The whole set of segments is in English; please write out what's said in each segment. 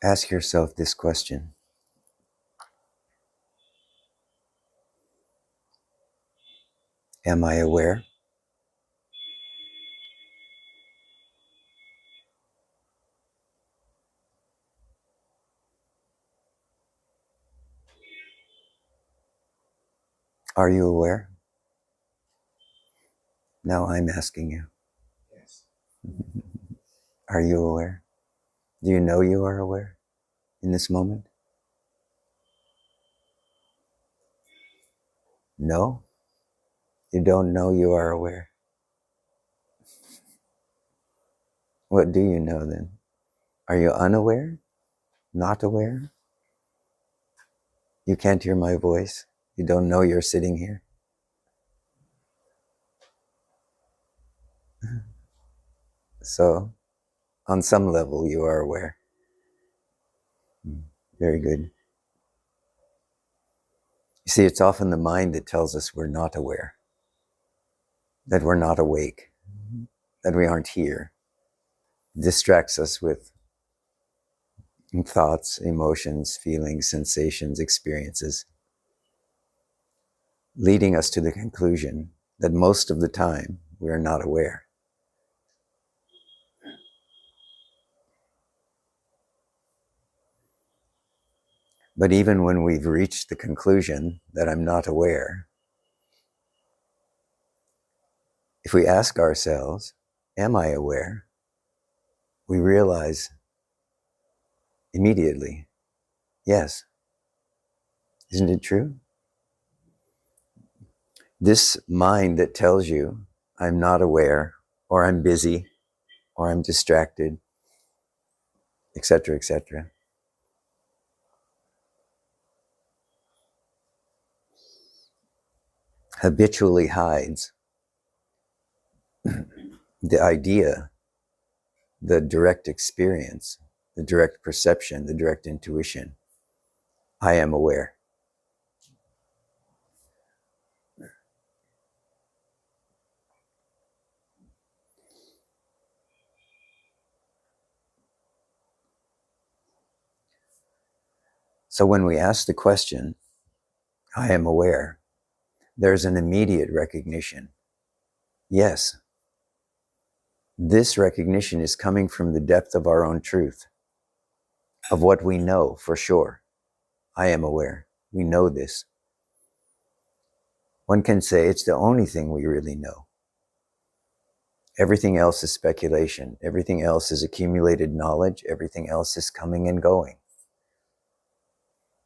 Ask yourself this question. Am I aware? Are you aware? Now I'm asking you. Yes. Are you aware? Do you know you are aware in this moment? No? You don't know you are aware. What do you know then? Are you unaware? Not aware? You can't hear my voice? You don't know you're sitting here? So, on some level, you are aware. Very good. You see, it's often the mind that tells us we're not aware, that we're not awake, that we aren't here. It distracts us with thoughts, emotions, feelings, sensations, experiences, leading us to the conclusion that most of the time we are not aware. But even when we've reached the conclusion that I'm not aware, if we ask ourselves, am I aware? We realize immediately, yes. Isn't it true? This mind that tells you I'm not aware, or I'm busy, or I'm distracted, etc., etc., habitually hides the idea, the direct experience, the direct perception, the direct intuition. I am aware. So when we ask the question, I am aware, there's an immediate recognition. Yes, this recognition is coming from the depth of our own truth, of what we know for sure. I am aware. We know this. One can say it's the only thing we really know. Everything else is speculation. Everything else is accumulated knowledge. Everything else is coming and going.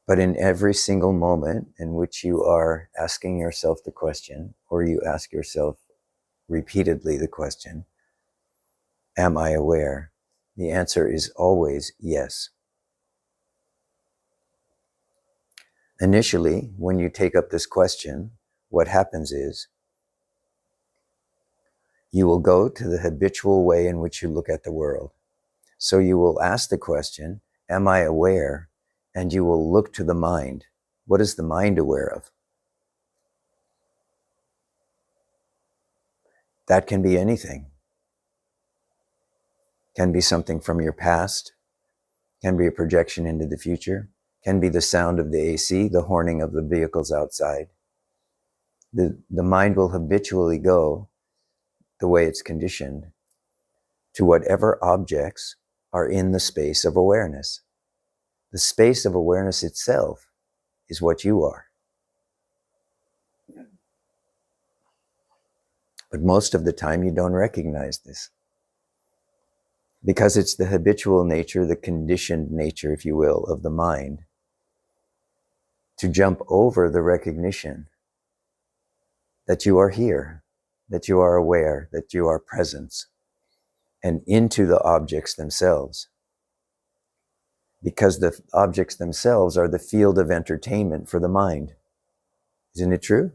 But in every single moment in which you are asking yourself the question, or you ask yourself repeatedly the question, am I aware? The answer is always yes. Initially, when you take up this question, what happens is you will go to the habitual way in which you look at the world. So you will ask the question, am I aware? And you will look to the mind. What is the mind aware of? That can be anything. Can be something from your past, can be a projection into the future, can be the sound of the AC, the horning of the vehicles outside. The mind will habitually go, the way it's conditioned, to whatever objects are in the space of awareness. The space of awareness itself is what you are. But most of the time you don't recognize this, because it's the habitual nature, the conditioned nature, if you will, of the mind to jump over the recognition that you are here, that you are aware, that you are present, and into the objects themselves. Because the objects themselves are the field of entertainment for the mind. Isn't it true?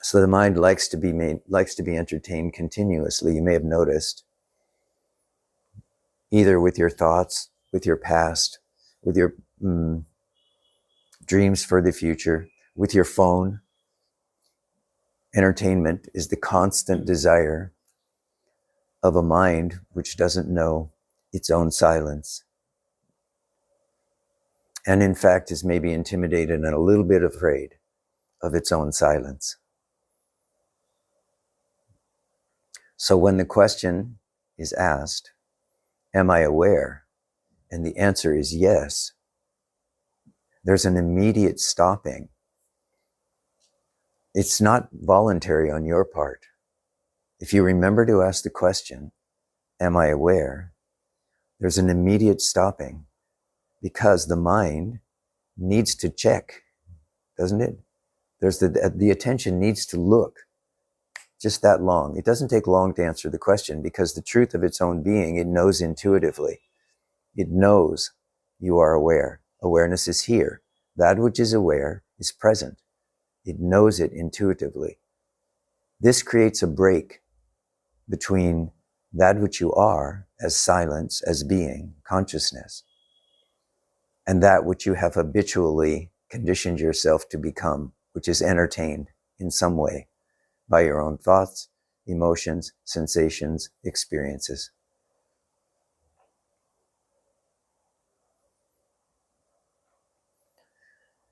So the mind likes to be entertained continuously. You may have noticed, either with your thoughts, with your past, with your dreams for the future, with your phone. Entertainment is the constant desire of a mind which doesn't know its own silence, and in fact is maybe intimidated and a little bit afraid of its own silence. So when the question is asked, am I aware? And the answer is yes, there's an immediate stopping. It's not voluntary on your part. If you remember to ask the question, am I aware? There's an immediate stopping because the mind needs to check, doesn't it? There's the attention needs to look just that long. It doesn't take long to answer the question because the truth of its own being, it knows intuitively. It knows you are aware. Awareness is here. That which is aware is present. It knows it intuitively. This creates a break between that which you are as silence, as being, consciousness, and that which you have habitually conditioned yourself to become, which is entertained in some way by your own thoughts, emotions, sensations, experiences.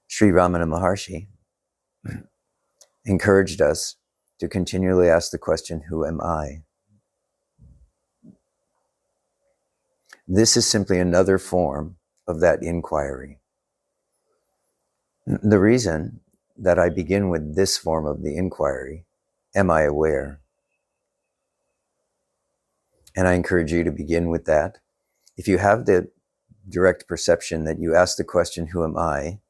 Sri Ramana Maharshi encouraged us to continually ask the question, who am I? This is simply another form of that inquiry. The reason that I begin with this form of the inquiry, am I aware? And I encourage you to begin with that. If you have the direct perception that you ask the question, who am I?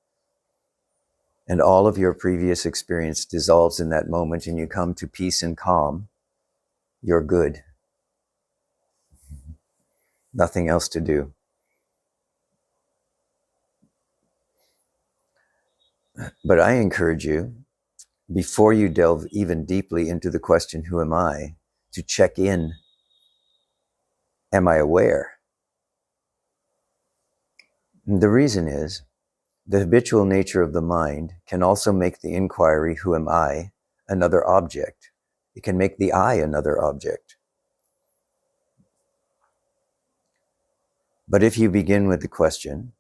And all of your previous experience dissolves in that moment and you come to peace and calm, you're good. Nothing else to do. But I encourage you, before you delve even deeply into the question, who am I, to check in, am I aware? And the reason is, the habitual nature of the mind can also make the inquiry, who am I, another object. It can make the I another object. But if you begin with the question,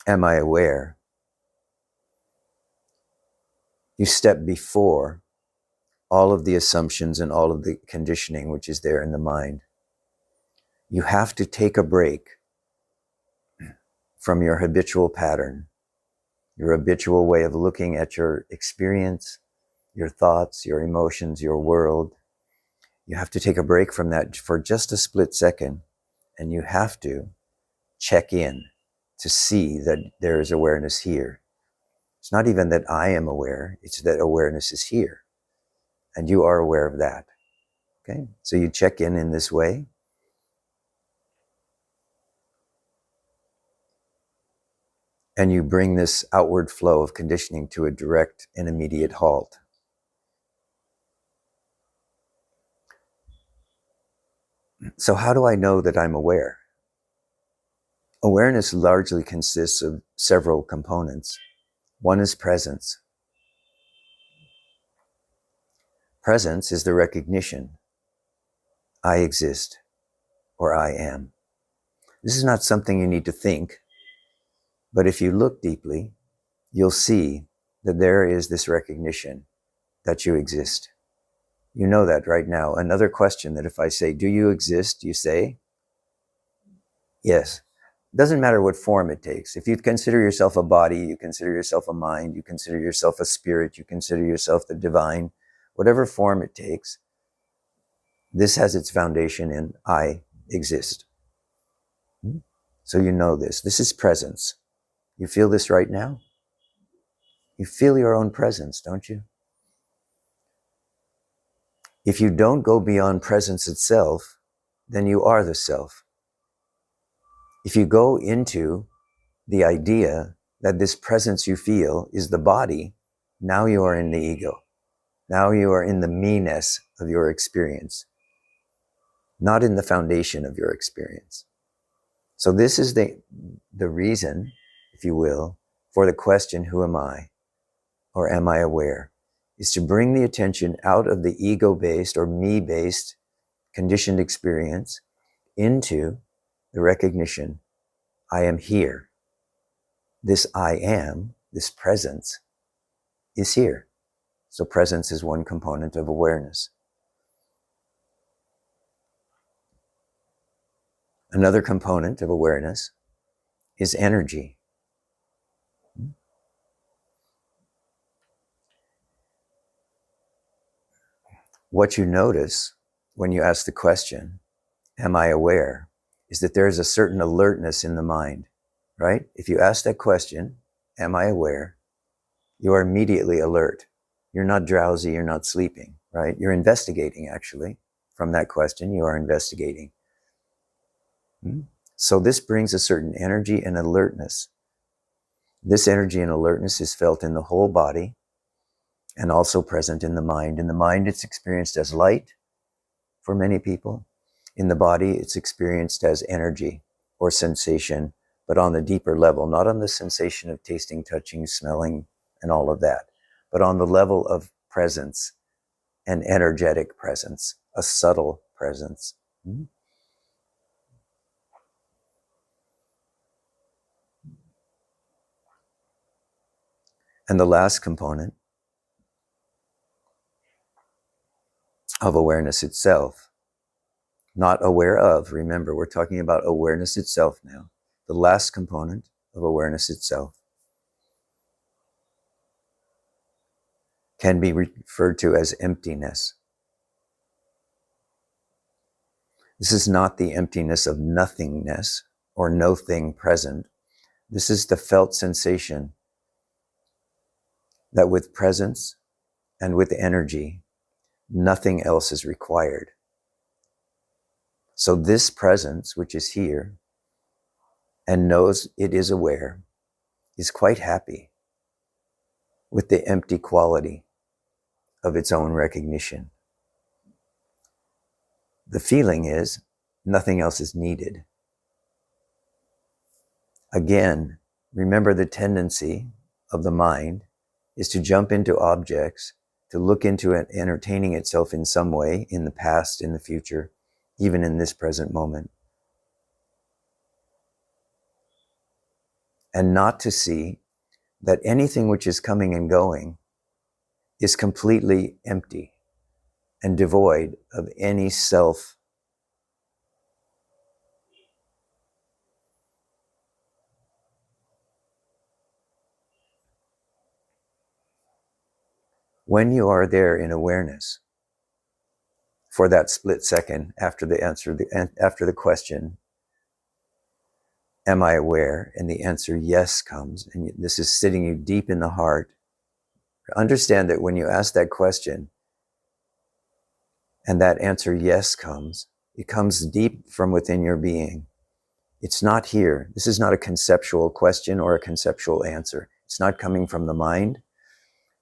am I aware? You step before all of the assumptions and all of the conditioning which is there in the mind. You have to take a break from your habitual pattern, your habitual way of looking at your experience, your thoughts, your emotions, your world. You have to take a break from that for just a split second, and you have to check in to see that there is awareness here. It's not even that I am aware, it's that awareness is here, and you are aware of that. Okay? So you check in this way. And you bring this outward flow of conditioning to a direct and immediate halt. So how do I know that I'm aware? Awareness largely consists of several components. One is presence. Presence is the recognition, I exist, or I am. This is not something you need to think, but if you look deeply, you'll see that there is this recognition that you exist. You know that right now. Another question that if I say, do you exist? You say, yes. Doesn't matter what form it takes. If you consider yourself a body, you consider yourself a mind, you consider yourself a spirit, you consider yourself the divine, whatever form it takes, this has its foundation in I exist. So you know this. This is presence. You feel this right now? You feel your own presence, don't you? If you don't go beyond presence itself, then you are the self. If you go into the idea that this presence you feel is the body, now you are in the ego. Now you are in the me-ness of your experience, not in the foundation of your experience. So this is the reason, if you will, for the question, who am I? Or am I aware? is to bring the attention out of the ego-based or me-based conditioned experience into the recognition, I am here. This I am, this presence, is here. So presence is one component of awareness. Another component of awareness is energy. What you notice when you ask the question, am I aware, is that there is a certain alertness in the mind, right? If you ask that question, am I aware, you are immediately alert. You're not drowsy, you're not sleeping, right? You're investigating, actually. From that question, you are investigating. So this brings a certain energy and alertness. This energy and alertness is felt in the whole body and also present in the mind. In the mind, it's experienced as light for many people. In the body, it's experienced as energy or sensation, but on the deeper level, not on the sensation of tasting, touching, smelling, and all of that, but on the level of presence, an energetic presence, a subtle presence. And the last component of awareness itself, not aware of, remember, we're talking about awareness itself now. The last component of awareness itself can be referred to as emptiness. This is not the emptiness of nothingness or no thing present. This is the felt sensation that with presence and with energy, nothing else is required. So this presence, which is here and knows it is aware, is quite happy with the empty quality of its own recognition. The feeling is nothing else is needed. Again, remember the tendency of the mind is to jump into objects, to look into it, entertaining itself in some way, in the past, in the future, even in this present moment. And not to see that anything which is coming and going is completely empty and devoid of any self. When you are there in awareness, for that split second after the answer, after the question, am I aware? And the answer yes comes, and this is sitting you deep in the heart. Understand that when you ask that question and that answer yes comes, it comes deep from within your being. It's not here. This is not a conceptual question or a conceptual answer. It's not coming from the mind.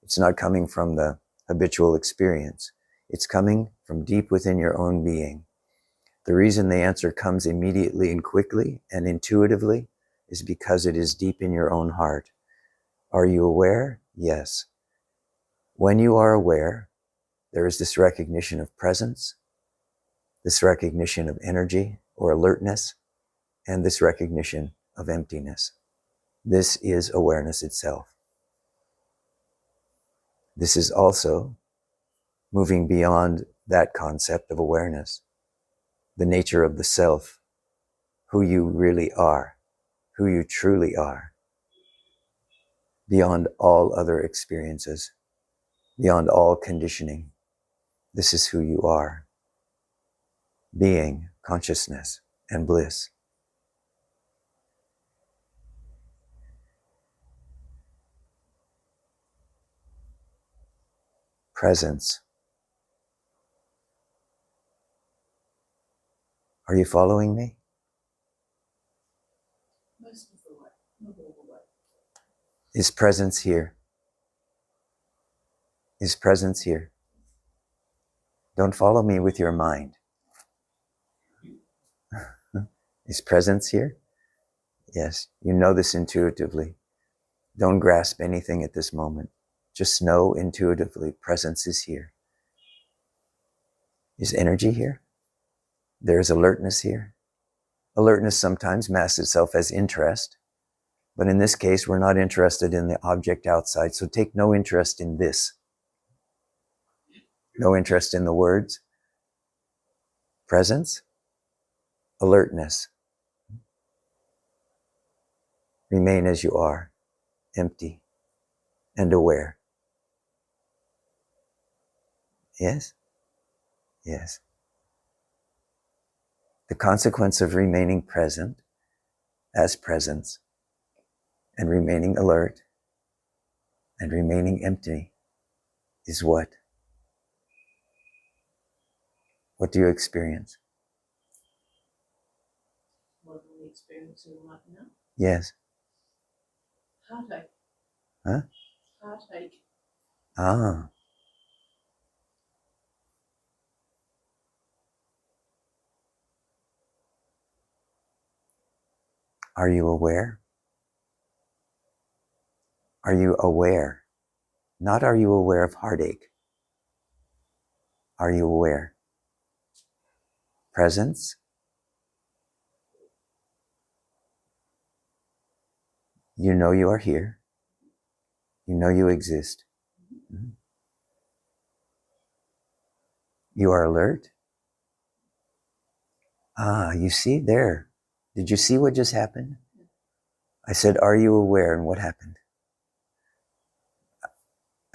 It's not coming from the habitual experience. It's coming from deep within your own being. The reason the answer comes immediately and quickly and intuitively is because it is deep in your own heart. Are you aware? Yes. When you are aware, there is this recognition of presence, this recognition of energy or alertness, and this recognition of emptiness. This is awareness itself. This is also moving beyond that concept of awareness, the nature of the self, who you really are, who you truly are, beyond all other experiences, beyond all conditioning. This is who you are, being, consciousness, and bliss. Presence. Are you following me? Is presence here? Is presence here? Don't follow me with your mind. Is presence here? Yes, you know this intuitively. Don't grasp anything at this moment. Just know intuitively, presence is here. Is energy here? There's alertness here. Alertness sometimes masks itself as interest, but in this case, we're not interested in the object outside, so take no interest in this. No interest in the words. Presence, alertness. Remain as you are, empty and aware. Yes? Yes. The consequence of remaining present as presence and remaining alert and remaining empty is what? What do you experience? What are we experiencing right now? Yes. Heartache. Huh? Heartache. Ah. Are you aware? Are you aware? Not are you aware of heartache? Are you aware? Presence? You know you are here. You know you exist. You are alert. Ah, you see there. Did you see what just happened? I said, are you aware? And what happened?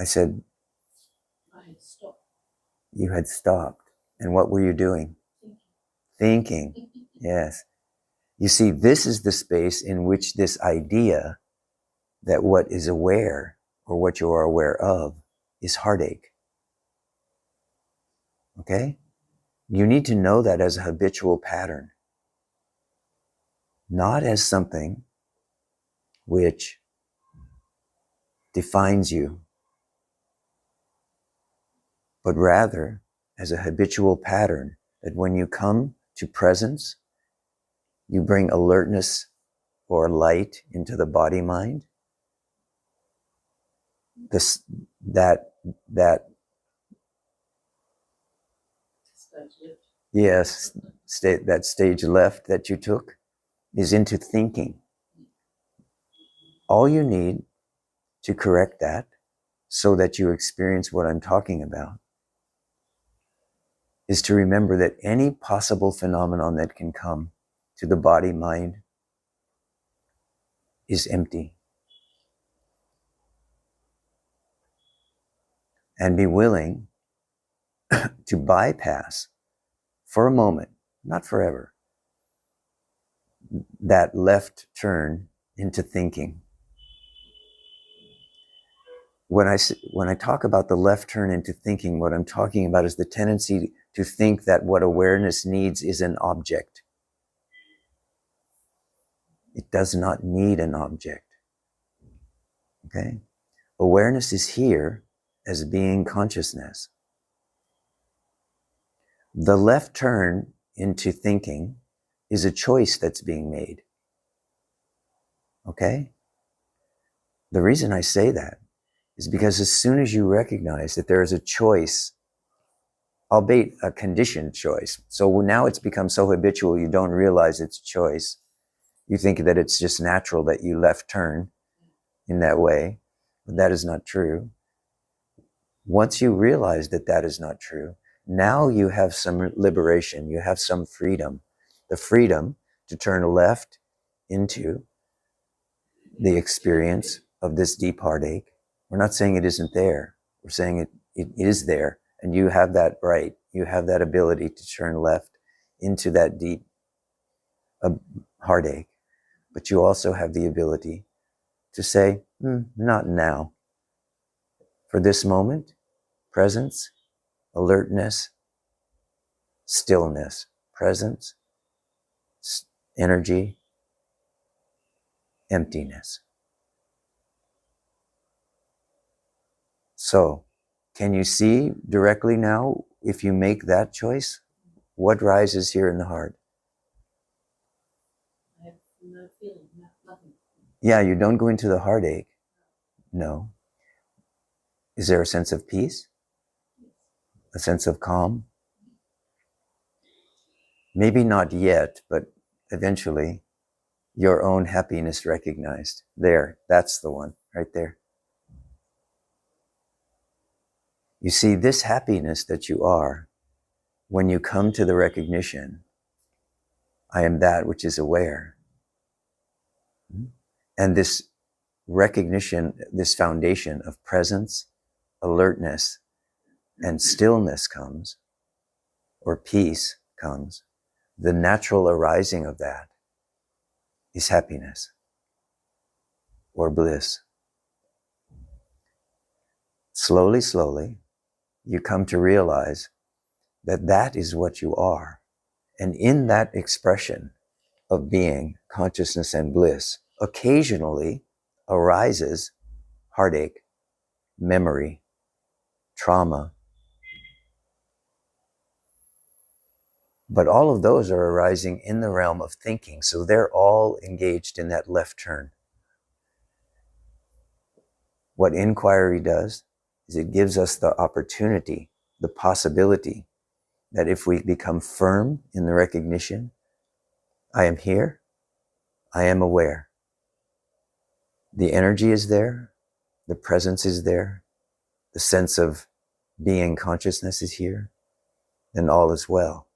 I said, I had stopped. you had stopped. And what were you doing? Thinking. Yes. You see, this is the space in which this idea that what is aware or what you are aware of is heartache. Okay? You need to know that as a habitual pattern, not as something which defines you, but rather as a habitual pattern that when you come to presence, you bring alertness or light into the body mind. That yes, that stage left that you took is into thinking. All you need to correct that so that you experience what I'm talking about is to remember that any possible phenomenon that can come to the body mind is empty. And be willing to bypass for a moment, not forever, that left turn into thinking. When I talk about the left turn into thinking, what I'm talking about is the tendency to think that what awareness needs is an object. It does not need an object. Okay? Awareness is here as being consciousness. The left turn into thinking is a choice that's being made. Okay? The reason I say that is because as soon as you recognize that there is a choice, albeit a conditioned choice, so now it's become so habitual you don't realize it's a choice. You think that it's just natural that you left turn in that way, but that is not true. Once you realize that that is not true, now you have some liberation, you have some freedom. The freedom to turn left into the experience of this deep heartache. We're not saying it isn't there. We're saying it is there. And you have that right. You have that ability to turn left into that deep heartache. But you also have the ability to say, not now. For this moment, presence, alertness, stillness, presence, energy, emptiness. So, can you see directly now, if you make that choice, what rises here in the heart? I have no feeling, nothing. Yeah, you don't go into the heartache. No. Is there a sense of peace? A sense of calm? Maybe not yet, but eventually your own happiness recognized. There, that's the one, right there. You see, this happiness that you are, when you come to the recognition, I am that which is aware. And this recognition, this foundation of presence, alertness, and stillness comes, or peace comes. The natural arising of that is happiness or bliss. Slowly, slowly, you come to realize that that is what you are. And in that expression of being, consciousness, and bliss, occasionally arises heartache, memory, trauma. But all of those are arising in the realm of thinking. So they're all engaged in that left turn. What inquiry does is it gives us the opportunity, the possibility that if we become firm in the recognition, I am here, I am aware. The energy is there, the presence is there, the sense of being consciousness is here, then all is well.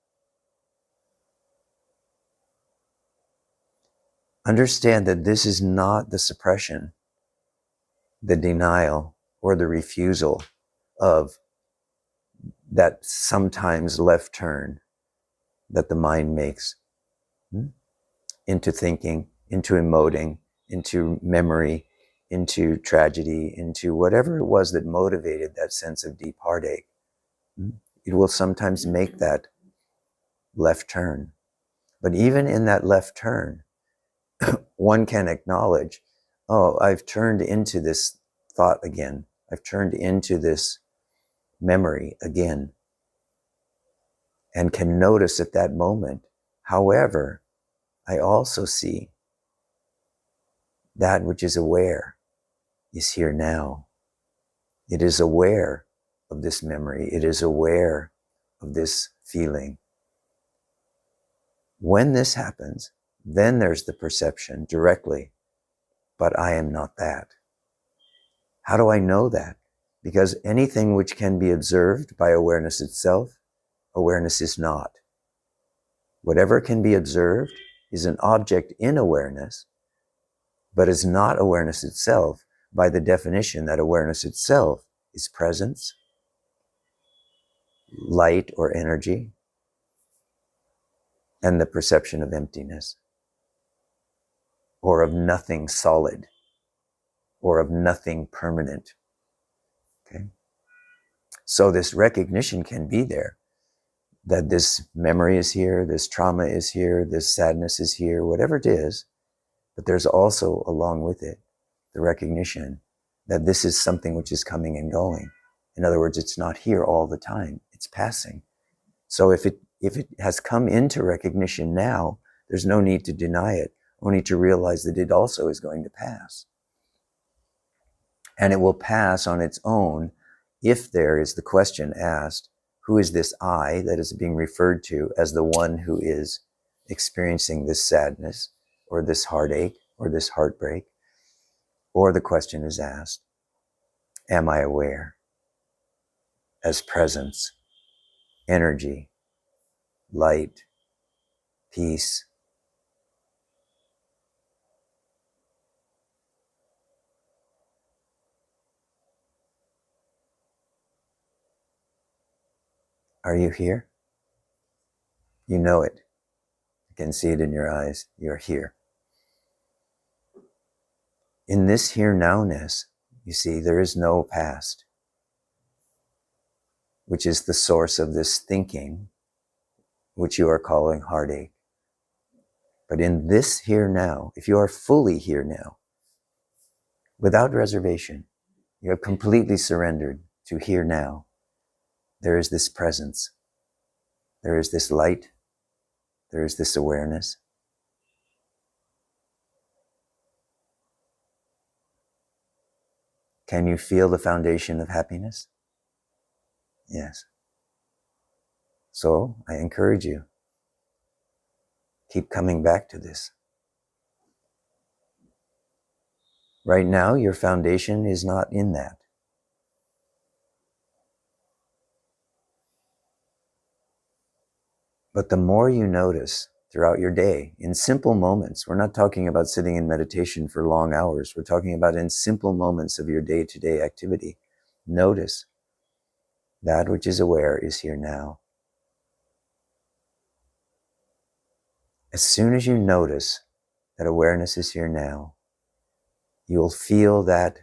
Understand that this is not the suppression, the denial, or the refusal of that sometimes left turn that the mind makes into thinking, into emoting, into memory, into tragedy, into whatever it was that motivated that sense of deep heartache. It will sometimes make that left turn. But even in that left turn, one can acknowledge, oh, I've turned into this thought again. I've turned into this memory again. And can notice at that moment. However, I also see that which is aware is here now. It is aware of this memory. It is aware of this feeling. When this happens, then there's the perception directly, but I am not that. How do I know that? Because anything which can be observed by awareness itself, awareness is not. Whatever can be observed is an object in awareness, but is not awareness itself by the definition that awareness itself is presence, light or energy, and the perception of emptiness, or of nothing solid, or of nothing permanent. Okay? So this recognition can be there, that this memory is here, this trauma is here, this sadness is here, whatever it is, but there's also along with it the recognition that this is something which is coming and going. In other words, it's not here all the time, it's passing. So if it has come into recognition now, there's no need to deny it, only to realize that it also is going to pass. And it will pass on its own if there is the question asked, who is this I that is being referred to as the one who is experiencing this sadness or this heartache or this heartbreak? Or the question is asked, am I aware as presence, energy, light, peace? Are you here? You know it. You can see it in your eyes. You're here. In this here nowness, you see, there is no past, which is the source of this thinking, which you are calling heartache. But in this here now, if you are fully here now, without reservation, you have completely surrendered to here now, there is this presence, there is this light, there is this awareness. Can you feel the foundation of happiness? Yes. So I encourage you, keep coming back to this. Right now, your foundation is not in that. But the more you notice throughout your day, in simple moments, we're not talking about sitting in meditation for long hours. We're talking about in simple moments of your day-to-day activity. Notice that which is aware is here now. As soon as you notice that awareness is here now, you'll feel that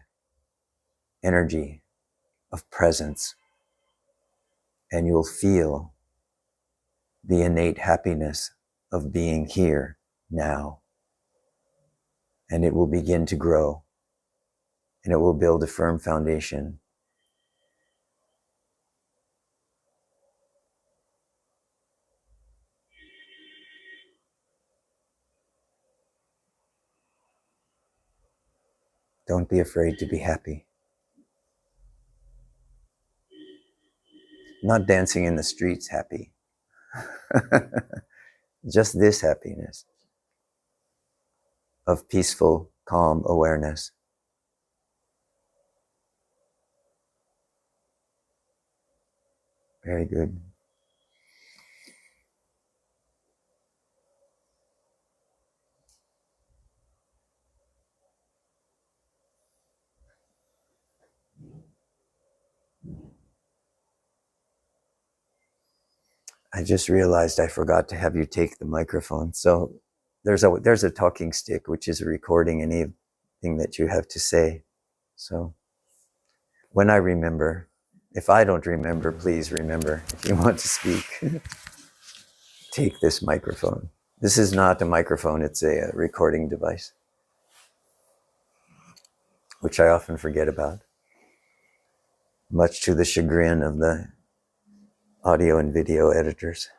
energy of presence, and you'll feel the innate happiness of being here now. And it will begin to grow, and it will build a firm foundation. Don't be afraid to be happy. Not dancing in the streets happy. Just this happiness of peaceful, calm awareness. Very good. I just realized I forgot to have you take the microphone. So there's a talking stick, which is recording anything that you have to say. So when I remember, if I don't remember, please remember. If you want to speak, take this microphone. This is not a microphone, it's a recording device, which I often forget about, much to the chagrin of the audio and video editors.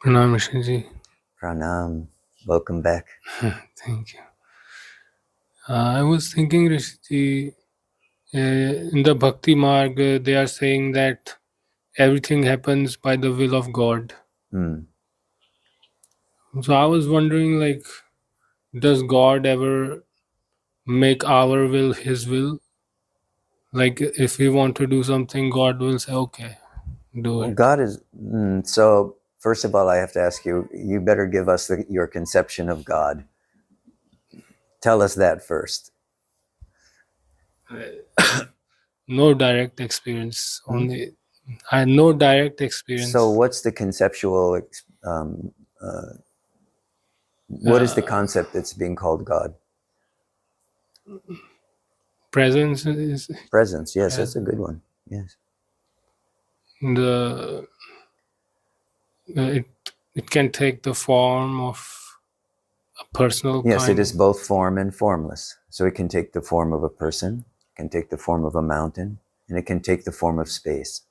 Pranam, Rishiji. Pranam, welcome back. Thank you. I was thinking, Rishiji, in the Bhakti Marg, they are saying that everything happens by the will of God. So I was wondering, like, does God ever make our will His will? Like, if we want to do something, God will say, okay, do Well, it. God is, so first of all, I have to ask you, you better give us your conception of God. Tell us that first. No direct experience, only I had no direct experience. So what's the conceptual, what is the concept that's being called God? Presence is Presence, yes, that's a good one. Yes. It can take the form of a personal Yes, kind. it is both form and formless. So it can take the form of a person, it can take the form of a mountain, and it can take the form of space.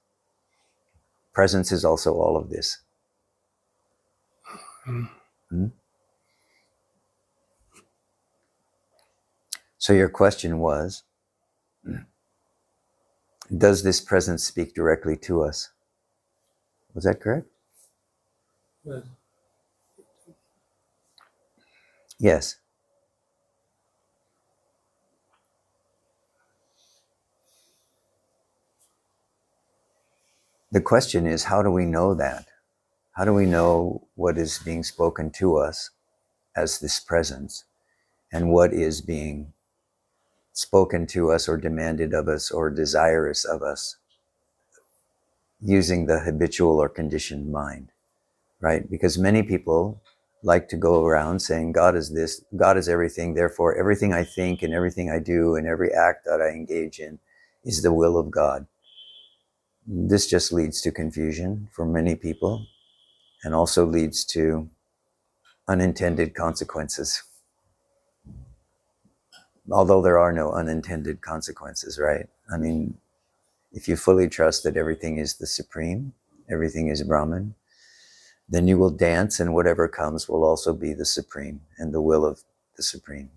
Presence is also all of this. So your question was, does this presence speak directly to us? Was that correct? Yes. Yes. The question is, how do we know that? How do we know what is being spoken to us as this presence, and what is being spoken to us or demanded of us or desirous of us using the habitual or conditioned mind, right? Because many people like to go around saying, God is this, God is everything, therefore everything I think and everything I do and every act that I engage in is the will of God. This just leads to confusion for many people and also leads to unintended consequences. Although there are no unintended consequences, right? I mean, if you fully trust that everything is the Supreme, everything is Brahman, then you will dance and whatever comes will also be the Supreme and the will of the Supreme.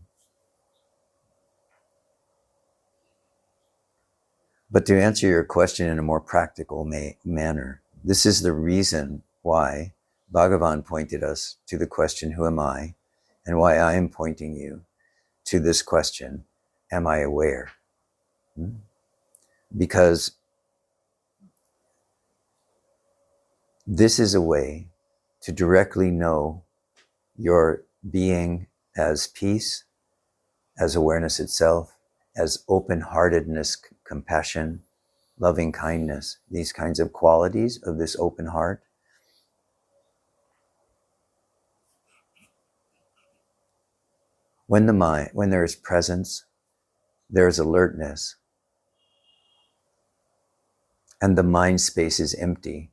But to answer your question in a more practical manner, this is the reason why Bhagavan pointed us to the question, who am I? And why I am pointing you to this question, am I aware? Because this is a way to directly know your being as peace, as awareness itself, as open-heartedness, compassion, loving kindness, these kinds of qualities of this open heart. When there is presence, there is alertness, and the mind space is empty,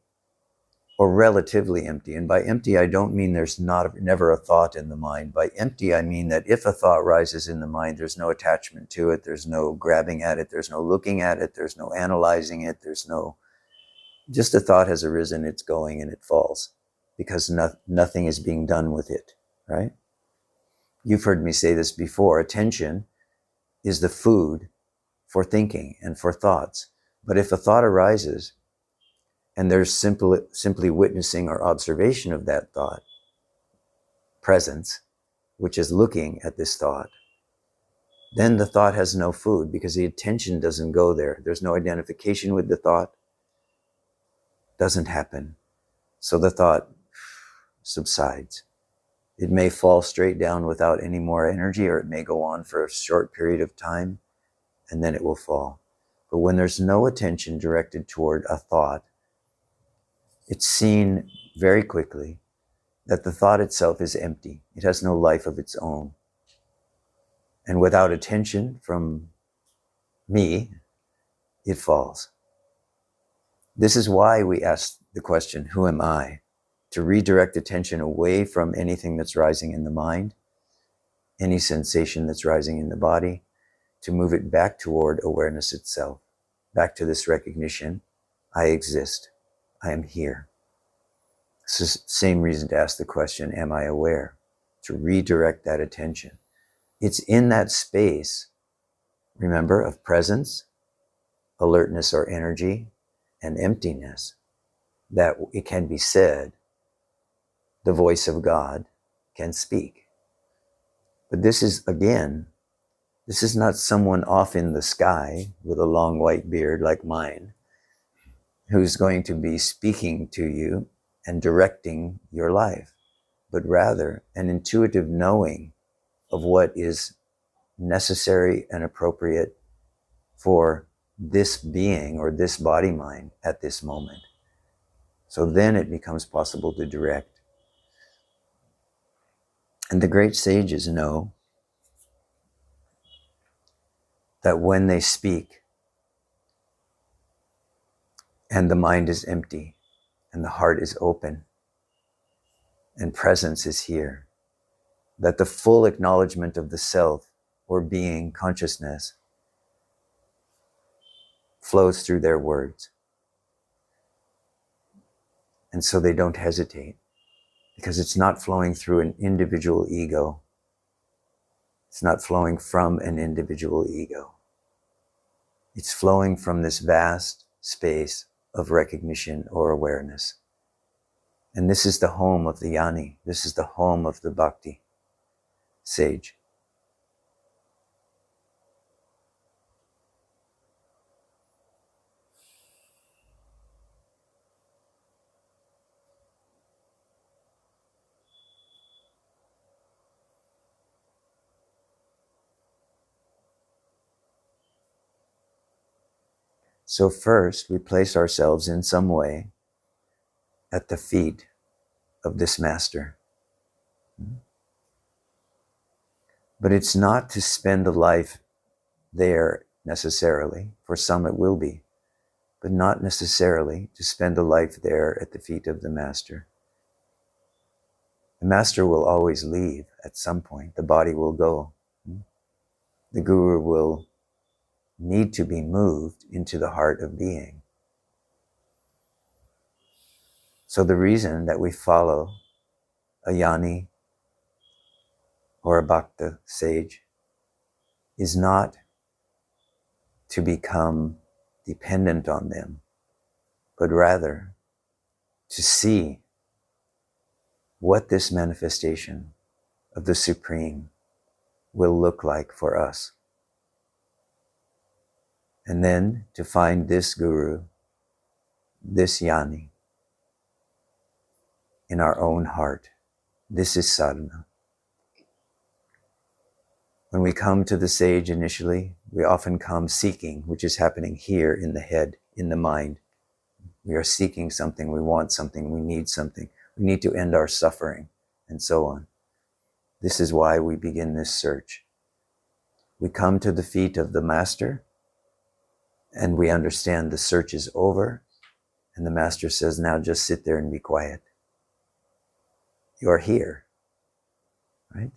or relatively empty. And by empty, I don't mean there's never a thought in the mind. By empty, I mean that if a thought rises in the mind, there's no attachment to it, there's no grabbing at it, there's no looking at it, there's no analyzing it, just a thought has arisen, it's going and it falls, because nothing is being done with it, right? You've heard me say this before, attention is the food for thinking and for thoughts. But if a thought arises and there's simply witnessing or observation of that thought, presence, which is looking at this thought, then the thought has no food because the attention doesn't go there. There's no identification with the thought, doesn't happen. So the thought subsides. It may fall straight down without any more energy, or it may go on for a short period of time, and then it will fall. But when there's no attention directed toward a thought, it's seen very quickly that the thought itself is empty. It has no life of its own. And without attention from me, it falls. This is why we ask the question, who am I? To redirect attention away from anything that's rising in the mind, any sensation that's rising in the body, to move it back toward awareness itself, back to this recognition, I exist, I am here. It's the same reason to ask the question, am I aware? To redirect that attention. It's in that space, remember, of presence, alertness or energy, and emptiness, that it can be said, the voice of God can speak. But this is, again, this is not someone off in the sky with a long white beard like mine, who's going to be speaking to you and directing your life, but rather an intuitive knowing of what is necessary and appropriate for this being or this body mind at this moment. So then it becomes possible to direct. And the great sages know that when they speak and the mind is empty and the heart is open and presence is here, that the full acknowledgement of the self or being consciousness flows through their words. And so they don't hesitate, because it's not flowing through an individual ego. It's not flowing from an individual ego. It's flowing from this vast space of recognition or awareness. And this is the home of the Jnani. This is the home of the Bhakti sage. So first, we place ourselves in some way at the feet of this master. But it's not to spend a life there necessarily. For some it will be, but not necessarily to spend a life there at the feet of the Master. The Master will always leave at some point. The body will go. The Guru will need to be moved into the heart of being. So the reason that we follow a Jnani or a Bhakta sage is not to become dependent on them, but rather to see what this manifestation of the Supreme will look like for us. And then to find this Guru, this Jnani, in our own heart. This is sadhana. When we come to the sage initially, we often come seeking, which is happening here in the head, in the mind. We are seeking something, we want something, we need something. We need to end our suffering, and so on. This is why we begin this search. We come to the feet of the Master, and we understand the search is over, and the Master says, now just sit there and be quiet. You're here, right?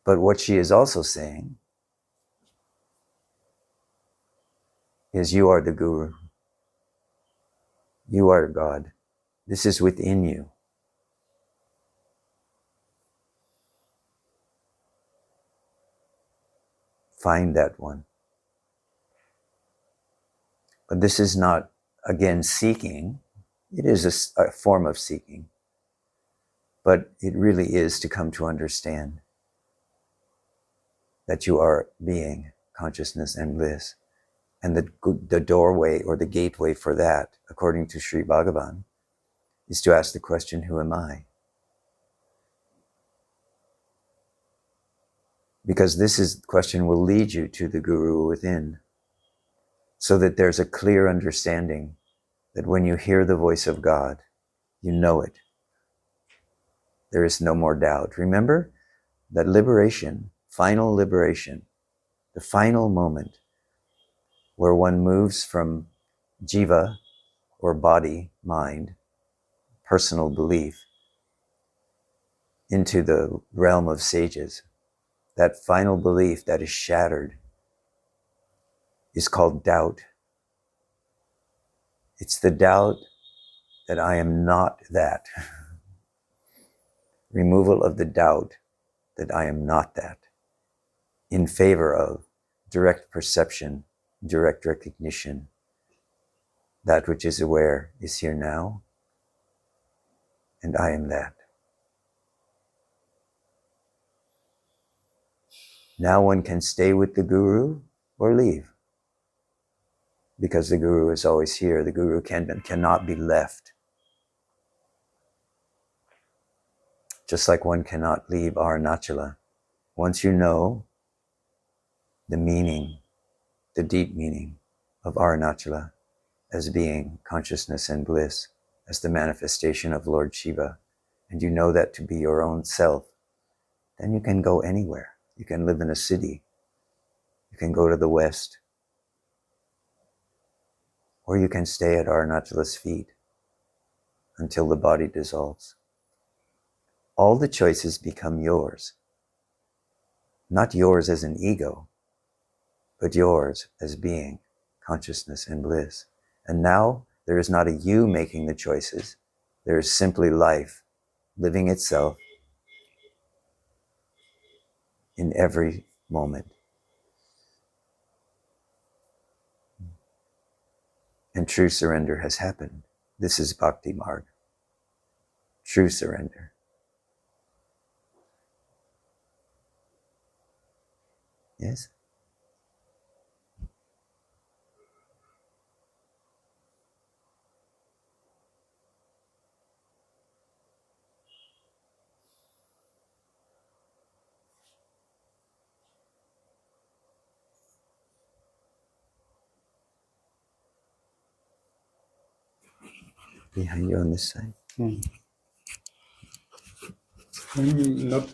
But what she is also saying is you are the Guru. You are God. This is within you. Find that one. But this is not, again, seeking. It is a form of seeking. But it really is to come to understand that you are being, consciousness, and bliss. And the doorway or the gateway for that, according to Sri Bhagavan, is to ask the question, who am I? Because this question will lead you to the Guru within, so that there's a clear understanding that when you hear the voice of God, you know it. There is no more doubt. Remember that liberation, final liberation, the final moment where one moves from jiva or body, mind, personal belief, into the realm of sages. That final belief that is shattered is called doubt. It's the doubt that I am not that. Removal of the doubt that I am not that, in favor of direct perception, direct recognition. That which is aware is here now, and I am that. Now one can stay with the Guru or leave, because the Guru is always here. The Guru cannot be left. Just like one cannot leave Arunachala. Once you know the meaning, the deep meaning of Arunachala as being consciousness and bliss, as the manifestation of Lord Shiva, and you know that to be your own self, then you can go anywhere. You can live in a city. You can go to the West. Or you can stay at Arunachala's feet until the body dissolves. All the choices become yours. Not yours as an ego, but yours as being, consciousness and bliss. And now there is not a you making the choices. There is simply life living itself in every moment. And true surrender has happened. This is Bhakti Marg. True surrender. Yes? behind you on this side. I'm not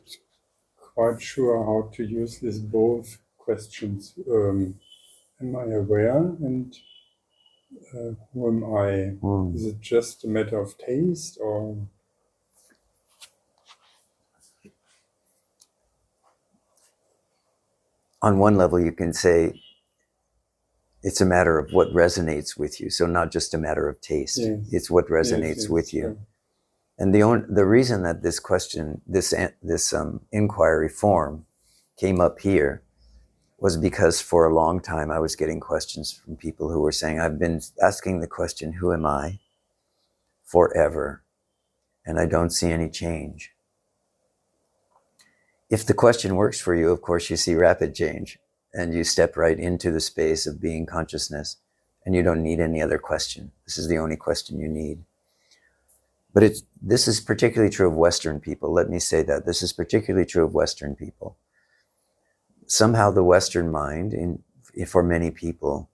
quite sure how to use these both questions. Am I aware and who am I? Is it just a matter of taste or? On one level, you can say it's a matter of what resonates with you. So not just a matter of taste. Yes. It's what resonates with you. True. And the reason that this question, this inquiry form came up here was because for a long time I was getting questions from people who were saying, I've been asking the question, who am I, forever, and I don't see any change. If the question works for you, of course, you see rapid change and you step right into the space of being consciousness and you don't need any other question. This is the only question you need. But this is particularly true of Western people. Let me say that. This is particularly true of Western people. Somehow the Western mind, for many people,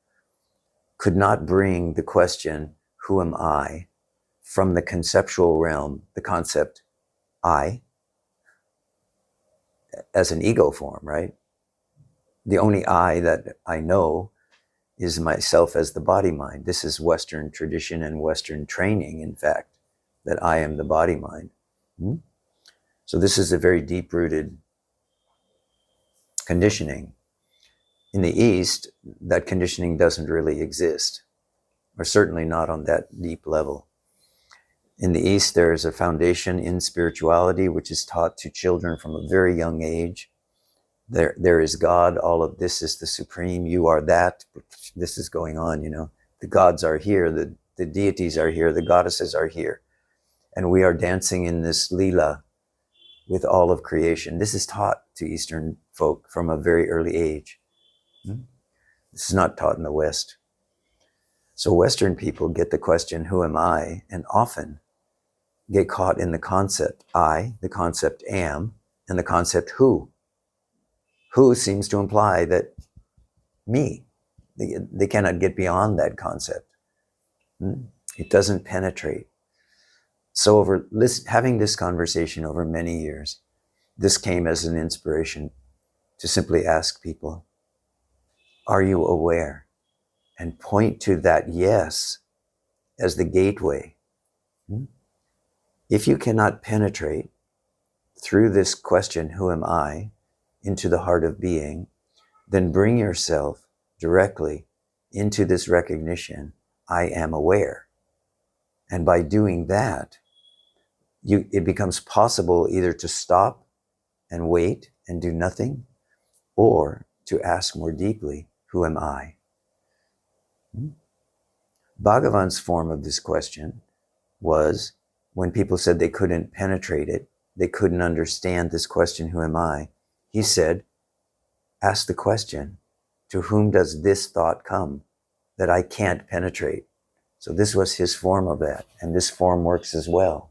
could not bring the question, who am I, from the conceptual realm, the concept I, as an ego form, right? The only I that I know is myself as the body mind. This is Western tradition and Western training, in fact, that I am the body mind. So this is a very deep-rooted conditioning. In the East, that conditioning doesn't really exist, or certainly not on that deep level. In the East, there is a foundation in spirituality which is taught to children from a very young age. There is God, all of this is the supreme, you are that, this is going on, The gods are here, the deities are here, the goddesses are here. And we are dancing in this lila with all of creation. This is taught to Eastern folk from a very early age. This is not taught in the West. So Western people get the question, who am I? And often get caught in the concept I, the concept am, and the concept who. Who seems to imply that me. They cannot get beyond that concept. It doesn't penetrate. So having this conversation over many years, this came as an inspiration to simply ask people, are you aware? And point to that yes as the gateway. If you cannot penetrate through this question, who am I, into the heart of being, then bring yourself directly into this recognition, I am aware. And by doing that, it becomes possible either to stop and wait and do nothing, or to ask more deeply, who am I? Bhagavan's form of this question was when people said they couldn't penetrate it, they couldn't understand this question, who am I? He said, ask the question, to whom does this thought come that I can't penetrate? So this was his form of that, and this form works as well.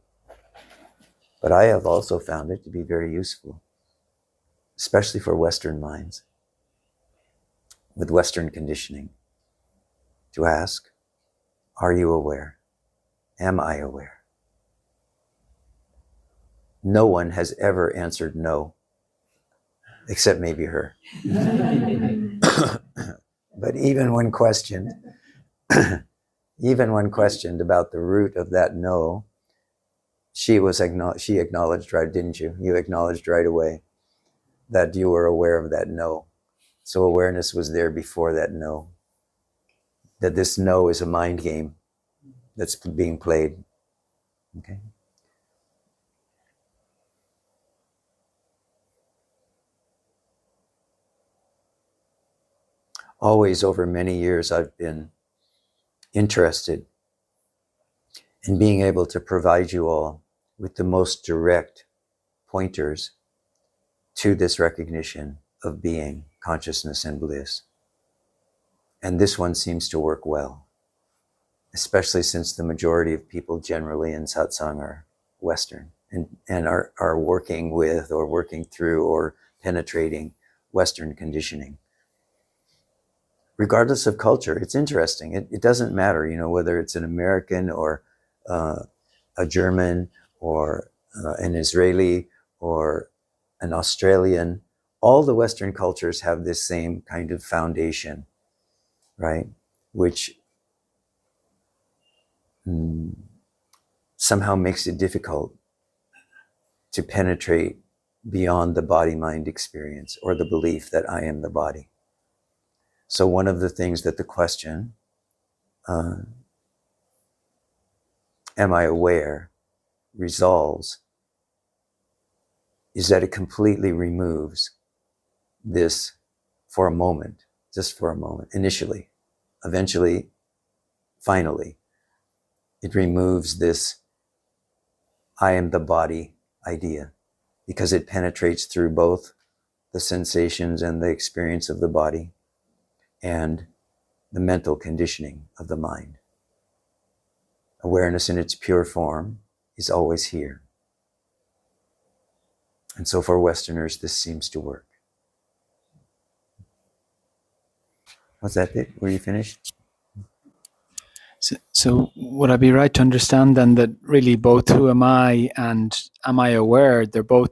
But I have also found it to be very useful, especially for Western minds, with Western conditioning, to ask, are you aware? Am I aware? No one has ever answered no, except maybe her. But even when questioned about the root of that no, she acknowledged, right, didn't you? You acknowledged right away that you were aware of that no. So awareness was there before that no. That this no is a mind game that's being played. Okay. Always over many years, I've been interested in being able to provide you all with the most direct pointers to this recognition of being, consciousness, and bliss. And this one seems to work well, especially since the majority of people generally in satsang are Western and are working with or working through or penetrating Western conditioning. Regardless of culture, it's interesting. It doesn't matter, whether it's an American or a German or an Israeli or an Australian. All the Western cultures have this same kind of foundation, right? Which somehow makes it difficult to penetrate beyond the body-mind experience or the belief that I am the body. So one of the things that the question, am I aware, resolves is that it completely removes this for a moment, just for a moment, initially, eventually, finally. It removes this I am the body idea because it penetrates through both the sensations and the experience of the body and the mental conditioning of the mind. Awareness in its pure form is always here. And so for Westerners, this seems to work. Was that it? Were you finished? So would I be right to understand then that really both who am I and am I aware, they're both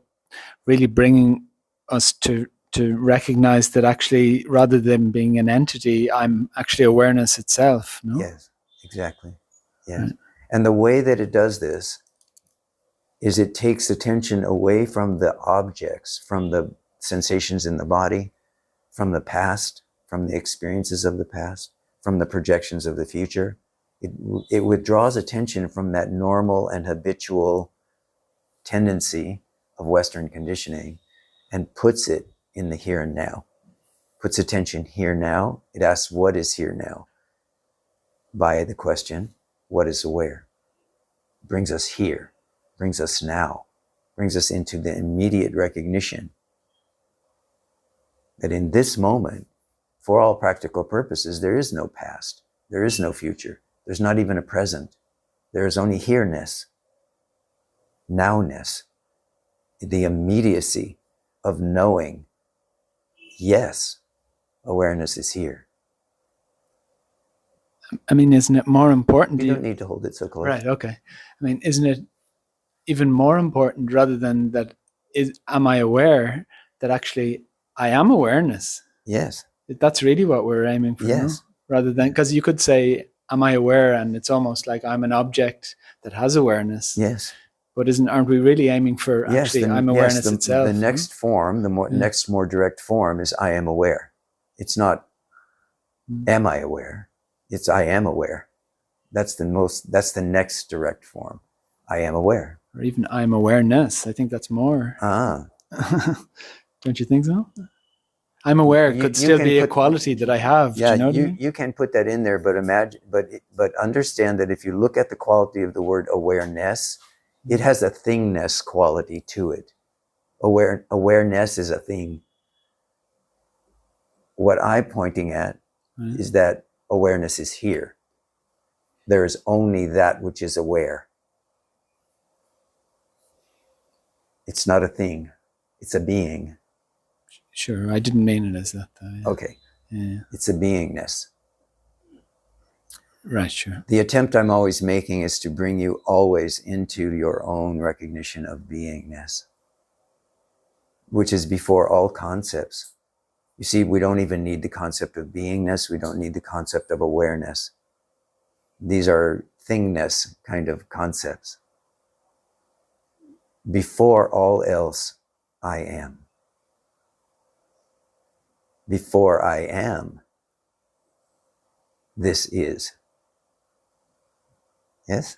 really bringing us to recognize that actually, rather than being an entity, I'm actually awareness itself, no? Yes, exactly. Yes. Right. And the way that it does this is it takes attention away from the objects, from the sensations in the body, from the past, from the experiences of the past, from the projections of the future. It withdraws attention from that normal and habitual tendency of Western conditioning and puts it in the here and now. Puts attention here now. It asks, what is here now? By the question, what is aware? Brings us here, brings us now, brings us into the immediate recognition that in this moment, for all practical purposes, there is no past, there is no future, there's not even a present. There is only here-ness, now-ness, the immediacy of knowing, yes, awareness is here. I mean, isn't it more important? You don't need to hold it so close. Right, okay. I mean, isn't it even more important, rather than that, am I aware, that actually I am awareness? Yes. That's really what we're aiming for, Yes. no? Rather than, because you could say, am I aware? And it's almost like I'm an object that has awareness. Yes. But aren't we really aiming for actually I'm awareness itself? The next form, next more direct form is I am aware. It's not am I aware? It's I am aware. That's the next direct form. I am aware. Or even I'm awareness. I think that's more. Don't you think so? I'm aware could still be a quality that I have. Yeah, do you know what I mean? You can put that in there, but understand that if you look at the quality of the word awareness, it has a thingness quality to it. Awareness is a thing. What I'm pointing at is that awareness is here. There is only that which is aware. It's not a thing. It's a being. Sure, I didn't mean it as that, though. Yeah. Okay. Yeah. It's a beingness. Right, sure. The attempt I'm always making is to bring you always into your own recognition of beingness, which is before all concepts. You see, we don't even need the concept of beingness. We don't need the concept of awareness. These are thingness kind of concepts. Before all else, I am. Before I am, this is. Yes?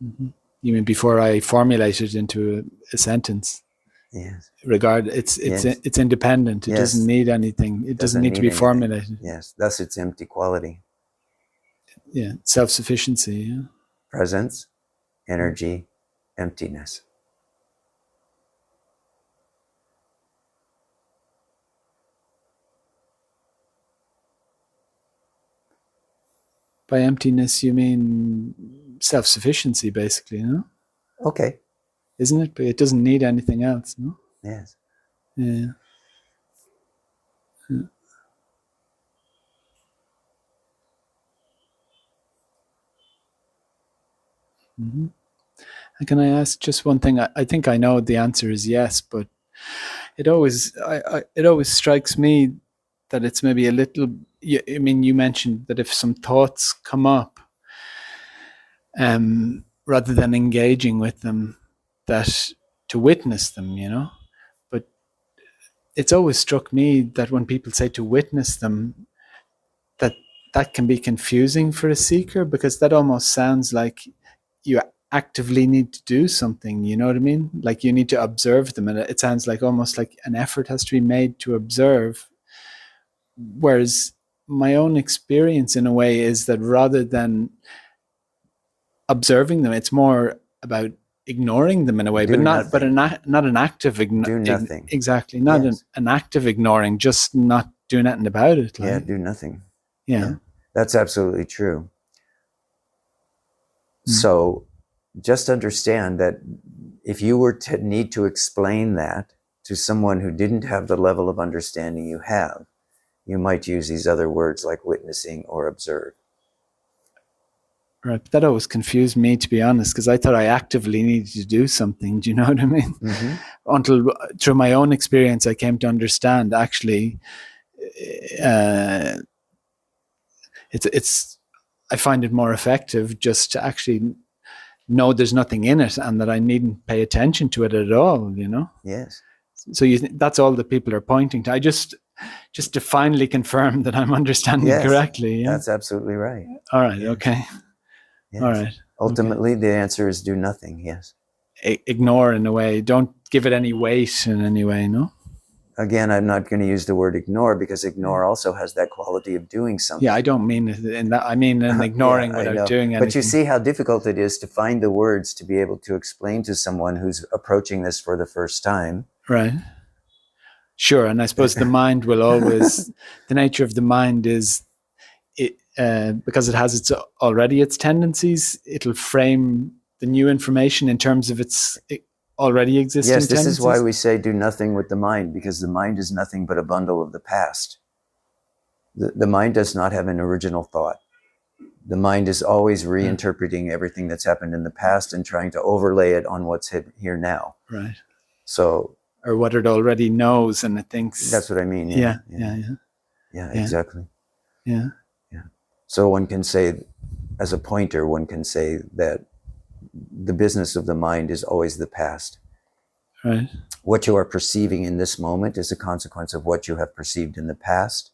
Mm-hmm. You mean before I formulate it into a sentence? Yes. It's independent. It doesn't need anything. It doesn't need to be formulated. Yes, thus its empty quality. Yeah, self-sufficiency. Yeah. Presence, energy, emptiness. By emptiness, you mean self-sufficiency, basically, no? Okay. Isn't it? But it doesn't need anything else, no? Yes. Yeah. Mm-hmm. And can I ask just one thing? I think I know the answer is yes, but it always strikes me that it's maybe a little. I mean, you mentioned that if some thoughts come up, rather than engaging with them, that to witness them, But it's always struck me that when people say to witness them, that can be confusing for a seeker, because that almost sounds like you actively need to do something, you know what I mean? Like you need to observe them, and it sounds like almost like an effort has to be made to observe. Whereas my own experience in a way is that rather than observing them, it's more about ignoring them in a way, Do but not nothing. not an active Do nothing. exactly, not Yes. an active ignoring, just not doing anything about it. Yeah, Like, do nothing. yeah. That's absolutely true. So just understand that if you were to need to explain that to someone who didn't have the level of understanding you have, you might use these other words like witnessing or observe. Right, but that always confused me, to be honest, because I thought I actively needed to do something. Do you know what I mean? Mm-hmm. Until through my own experience, I came to understand actually, it's. I find it more effective just to actually know there's nothing in it and that I needn't pay attention to it at all. Yes. So that's all that people are pointing to. I just to finally confirm that I'm understanding Yes, correctly. Yeah. that's absolutely right. All right. Yes. Okay. Yes. All right. Ultimately, the answer is do nothing. Yes. Ignore in a way. Don't give it any weight in any way. No. Again, I'm not going to use the word ignore, because ignore also has that quality of doing something. Yeah, I don't mean it in that. I mean in ignoring without doing anything. But you see how difficult it is to find the words to be able to explain to someone who's approaching this for the first time. Right. Sure, and I suppose the mind will always. The nature of the mind is, because it has its tendencies. It'll frame the new information in terms of its already existing Yes, this tendencies. is why we say do nothing with the mind, because the mind is nothing but a bundle of the past. The mind does not have an original thought. The mind is always reinterpreting everything that's happened in the past and trying to overlay it on what's here now. Right. So, or what it already knows, and it thinks. That's what I mean. Yeah, exactly. Yeah. So one can say, as a pointer, one can say that the business of the mind is always the past. Right. What you are perceiving in this moment is a consequence of what you have perceived in the past,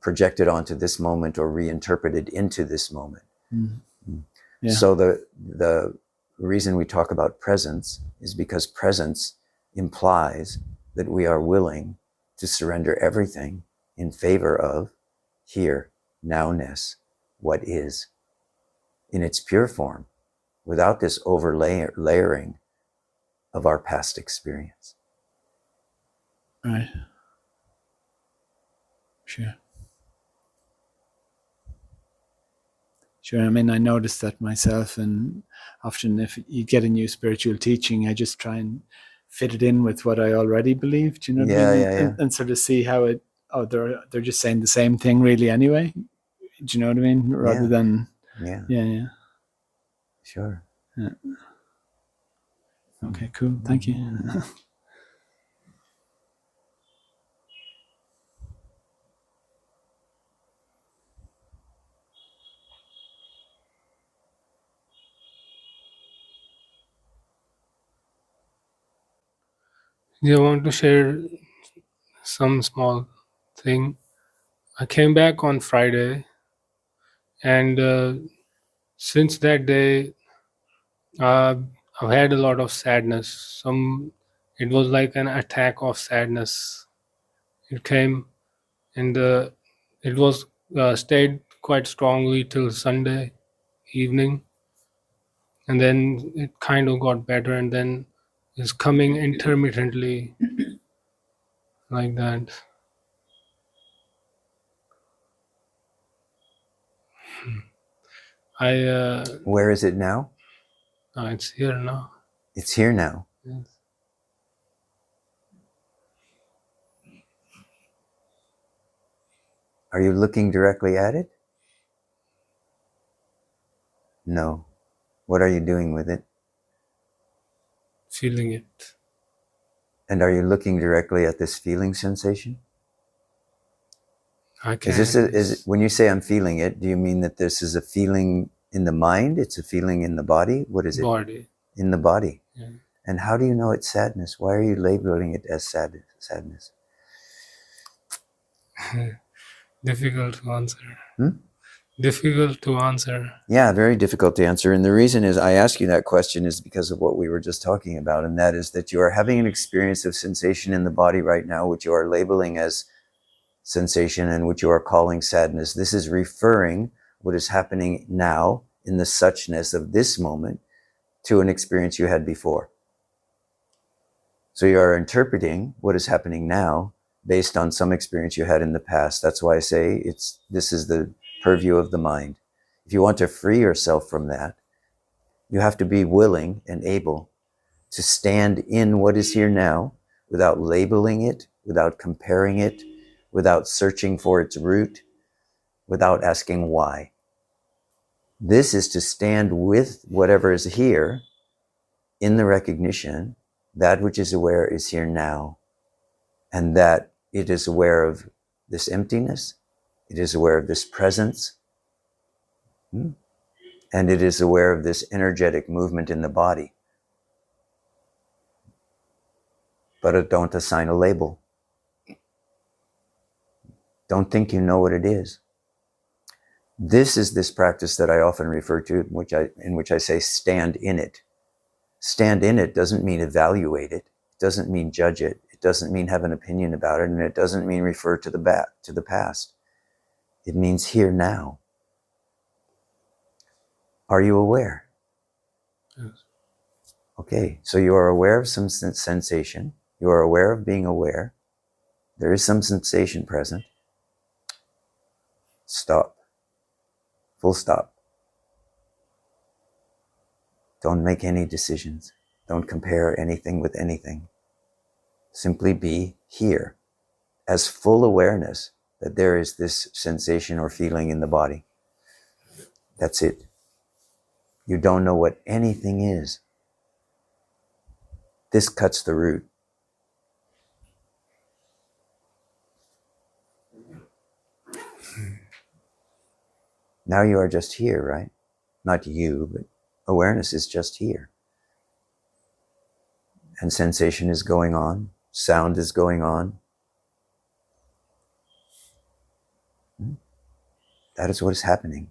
projected onto this moment or reinterpreted into this moment. Mm-hmm. Yeah. So the reason we talk about presence is because presence implies that we are willing to surrender everything in favor of here, nowness, what is, in its pure form, without this layering of our past experience. Right. Sure. I mean, I noticed that myself, and often if you get a new spiritual teaching, I just try and fit it in with what I already believed, you know what I mean? And sort of see how it, they're just saying the same thing really anyway. Do you know what I mean? Rather than, yeah. Sure. Yeah. Okay, cool. Thank you. I want to share some small thing. I came back on Friday, and since that day, I've had a lot of sadness. It was like an attack of sadness. It came, and it was stayed quite strongly till Sunday evening, and then it kind of got better, and then is coming intermittently like that. Where is it now? It's here now. It's here now. Yes. Are you looking directly at it? No. What are you doing with it? Feeling it. And are you looking directly at this feeling sensation? I can. Is it, when you say I'm feeling it, do you mean that this is a feeling in the mind? It's a feeling in the body? What is it? Body. In the body. Yeah. And how do you know it's sadness? Why are you labeling it as sadness? Difficult to answer. Hmm? Difficult to answer. Yeah, very difficult to answer. And the reason is I ask you that question is because of what we were just talking about. And that is that you are having an experience of sensation in the body right now, which you are labeling as sensation and which you are calling sadness. This is referring what is happening now in the suchness of this moment to an experience you had before. So you are interpreting what is happening now based on some experience you had in the past. That's why I say this is the purview of the mind. If you want to free yourself from that, you have to be willing and able to stand in what is here now without labeling it, without comparing it, without searching for its root, without asking why. This is to stand with whatever is here in the recognition that which is aware is here now, and that it is aware of this emptiness, it is aware of this presence, and it is aware of this energetic movement in the body. But don't assign a label. Don't think you know what it is. This is this practice that I often refer to, in which I say stand in it. Stand in it doesn't mean evaluate it. It doesn't mean judge it. It doesn't mean have an opinion about it, and it doesn't mean refer to the past. It means here now. Are you aware? Yes. Okay, so you are aware of some sensation. You are aware of being aware. There is some sensation present. Stop. Full stop. Don't make any decisions. Don't compare anything with anything. Simply be here as full awareness that there is this sensation or feeling in the body. That's it. You don't know what anything is. This cuts the root. Now you are just here, right? Not you, but awareness is just here. And sensation is going on. Sound is going on. That is what is happening.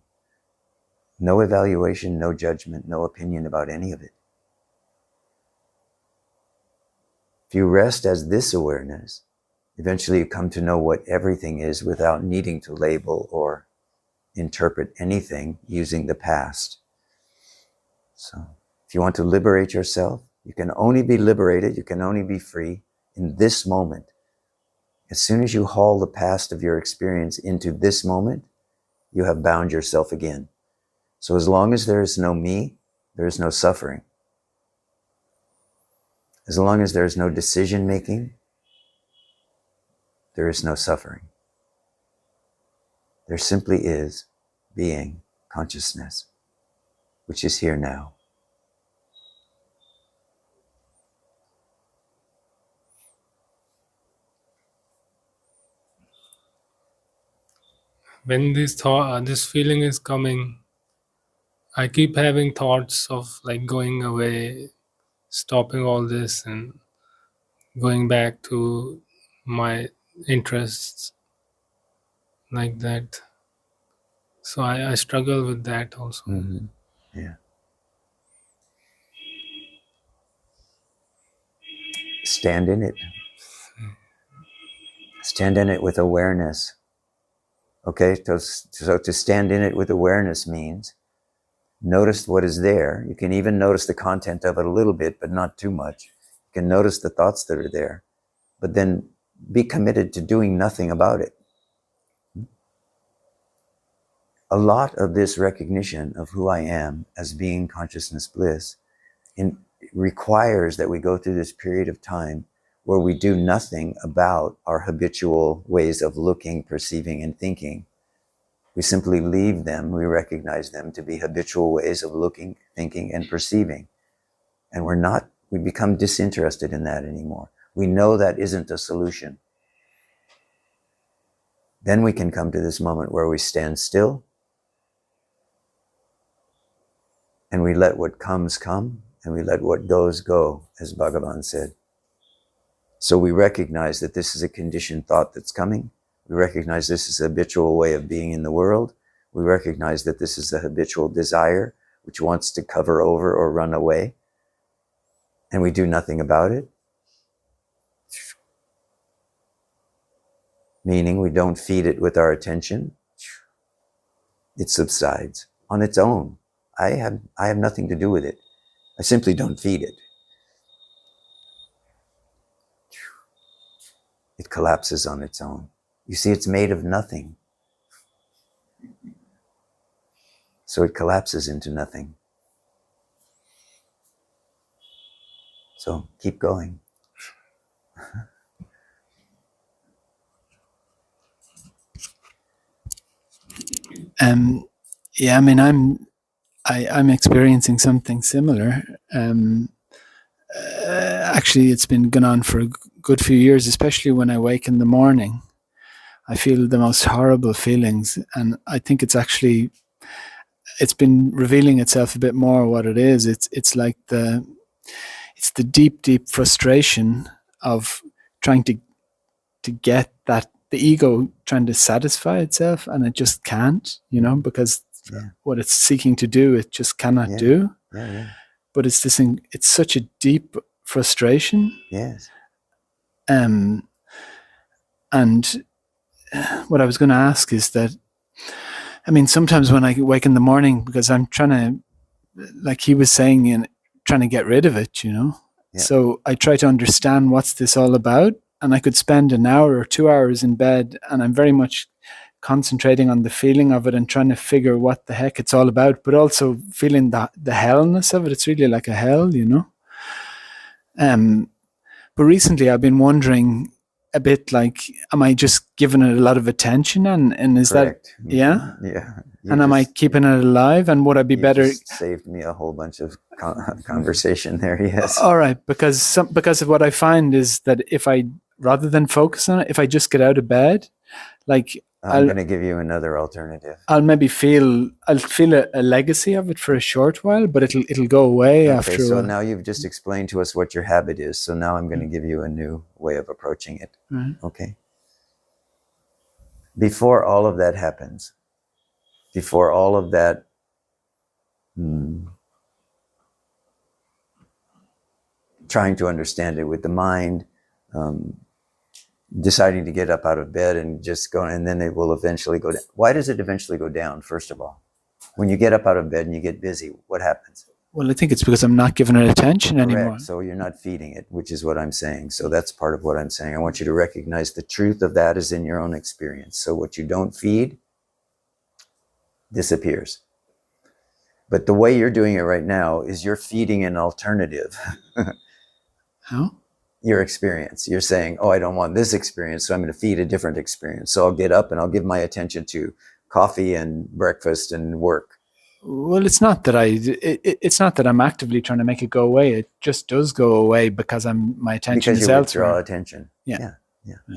No evaluation, no judgment, no opinion about any of it. If you rest as this awareness, eventually you come to know what everything is without needing to label or interpret anything using the past. So if you want to liberate yourself, you can only be liberated, you can only be free in this moment. As soon as you haul the past of your experience into this moment, you have bound yourself again. So as long as there is no me, there is no suffering. As long as there is no decision making, there is no suffering. There simply is being, consciousness, which is here now. When this feeling is coming, I keep having thoughts of like going away, stopping all this and going back to my interests like that. So I struggle with that also. Mm-hmm. Yeah. Stand in it. Stand in it with awareness. Okay, so to stand in it with awareness means notice what is there. You can even notice the content of it a little bit, but not too much. You can notice the thoughts that are there, but then be committed to doing nothing about it. A lot of this recognition of who I am as being consciousness bliss requires that we go through this period of time where we do nothing about our habitual ways of looking, perceiving, and thinking. We simply leave them, we recognize them to be habitual ways of looking, thinking, and perceiving. And we become disinterested in that anymore. We know that isn't a solution. Then we can come to this moment where we stand still and we let what comes come and we let what goes go, as Bhagavan said. So we recognize that this is a conditioned thought that's coming. We recognize this is a habitual way of being in the world. We recognize that this is a habitual desire which wants to cover over or run away. And we do nothing about it. Meaning we don't feed it with our attention. It subsides on its own. I have nothing to do with it. I simply don't feed it. It collapses on its own. You see, it's made of nothing. So it collapses into nothing. So keep going. Yeah, I mean, I'm experiencing something similar. Actually, it's been going on for a good few years, especially when I wake in the morning. I feel the most horrible feelings, and I think it's been revealing itself a bit more what it is. It's like the deep frustration of trying to get that, the ego trying to satisfy itself, and it just can't, because what it's seeking to do, it just cannot do. Yeah. But it's such a deep frustration. Yes. And what I was going to ask is that, I mean, sometimes when I wake in the morning, because I'm trying to, like he was saying, and trying to get rid of it, Yeah. So I try to understand what's this all about, and I could spend an hour or 2 hours in bed, and I'm very much concentrating on the feeling of it and trying to figure what the heck it's all about, but also feeling the hellness of it. It's really like a hell, But recently I've been wondering a bit, like, am I just giving it a lot of attention, and is Correct. that, yeah? Yeah. And am I keeping it alive? And would I be better? Just saved me a whole bunch of conversation there. Yes. All right, because of what I find is that if I, rather than focus on it, if I just get out of bed, like I'm going to give you another alternative. I'll feel a legacy of it for a short while, but it'll go away after. So now you've just explained to us what your habit is. So now I'm going to give you a new way of approaching it. Right. Okay. Before all of that happens, before all of that trying to understand it with the mind, deciding to get up out of bed and just go, and then it will eventually go down. Why does it eventually go down, first of all? When you get up out of bed and you get busy, what happens? Well, I think it's because I'm not giving it attention anymore. Correct. So you're not feeding it, which is what I'm saying. So that's part of what I'm saying. I want you to recognize the truth of that is in your own experience. So what you don't feed disappears. But the way you're doing it right now is you're feeding an alternative. How? Your experience. You're saying, oh, I don't want this experience, so I'm going to feed a different experience. So I'll get up and I'll give my attention to coffee and breakfast and work. Well, it's not that it's not that I'm actively trying to make it go away. It just does go away because my attention is elsewhere. Withdraw attention. Yeah,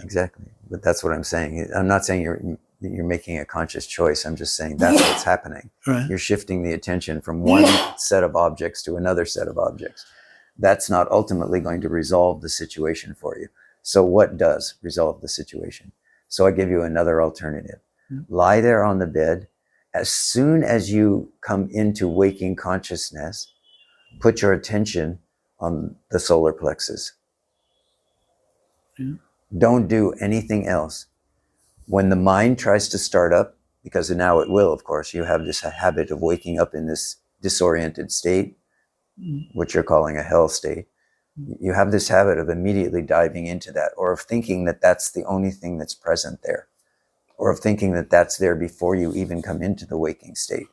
exactly. But that's what I'm saying. I'm not saying you're making a conscious choice. I'm just saying that's what's happening. Right. You're shifting the attention from one set of objects to another set of objects. That's not ultimately going to resolve the situation for you. So what does resolve the situation? So I give you another alternative. Lie there on the bed. As soon as you come into waking consciousness, put your attention on the solar plexus. Don't do anything else. When the mind tries to start up, because now it will, of course, you have this habit of waking up in this disoriented state, which you're calling a hell state. You have this habit of immediately diving into that, or of thinking that that's the only thing that's present there, or of thinking that that's there before you even come into the waking state.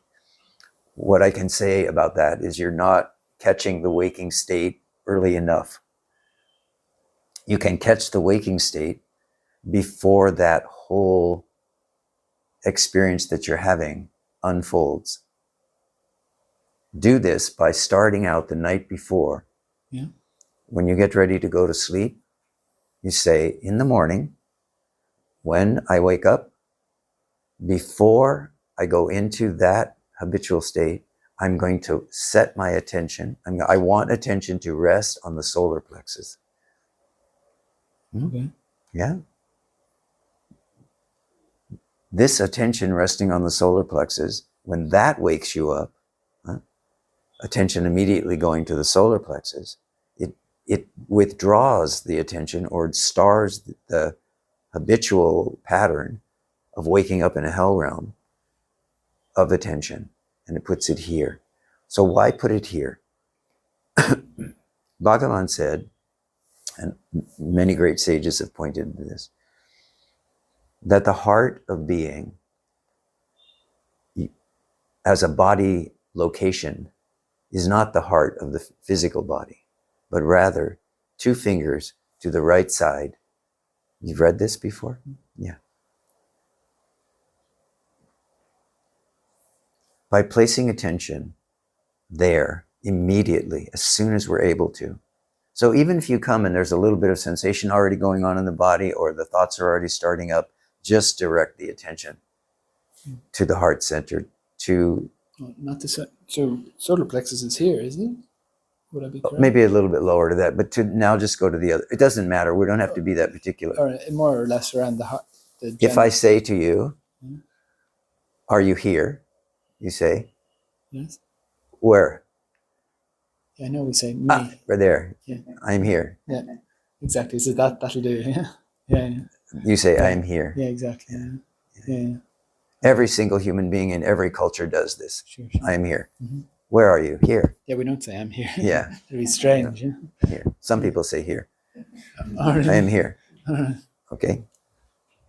What I can say about that is you're not catching the waking state early enough. You can catch the waking state before that whole experience that you're having unfolds. Do this by starting out the night before. Yeah. When you get ready to go to sleep, you say, in the morning, when I wake up, before I go into that habitual state, I'm going to set my attention. I want attention to rest on the solar plexus. Okay. Yeah. This attention resting on the solar plexus, when that wakes you up, attention immediately going to the solar plexus, it withdraws the attention or stars the habitual pattern of waking up in a hell realm of attention, and it puts it here. So why put it here? Bhagavan said, and many great sages have pointed to this, that the heart of being as a body location is not the heart of the physical body, but rather 2 fingers to the right side. You've read this before? Yeah. By placing attention there immediately, as soon as we're able to. So even if you come and there's a little bit of sensation already going on in the body, or the thoughts are already starting up, just direct the attention to the heart center, to Not the so solar plexus is here, isn't it? Would I be correct? maybe a little bit lower to that, but to now just go to the other. It doesn't matter. We don't have to be that particular. Or more or less around the heart. If I say to you, are you here? You say, Yes. where? Yeah, I know we say me. Right there. Yeah. I'm here. Yeah. Exactly. So that'll do. Yeah. Yeah. You say, Yeah. I'm here. Yeah. Exactly. Yeah. Every single human being in every culture does this. Sure. I am here. Mm-hmm. Where are you? Here. Yeah, we don't say I'm here. Yeah. It'd be strange. Yeah. Here. Some people say here. All right. I am here. All right. Okay.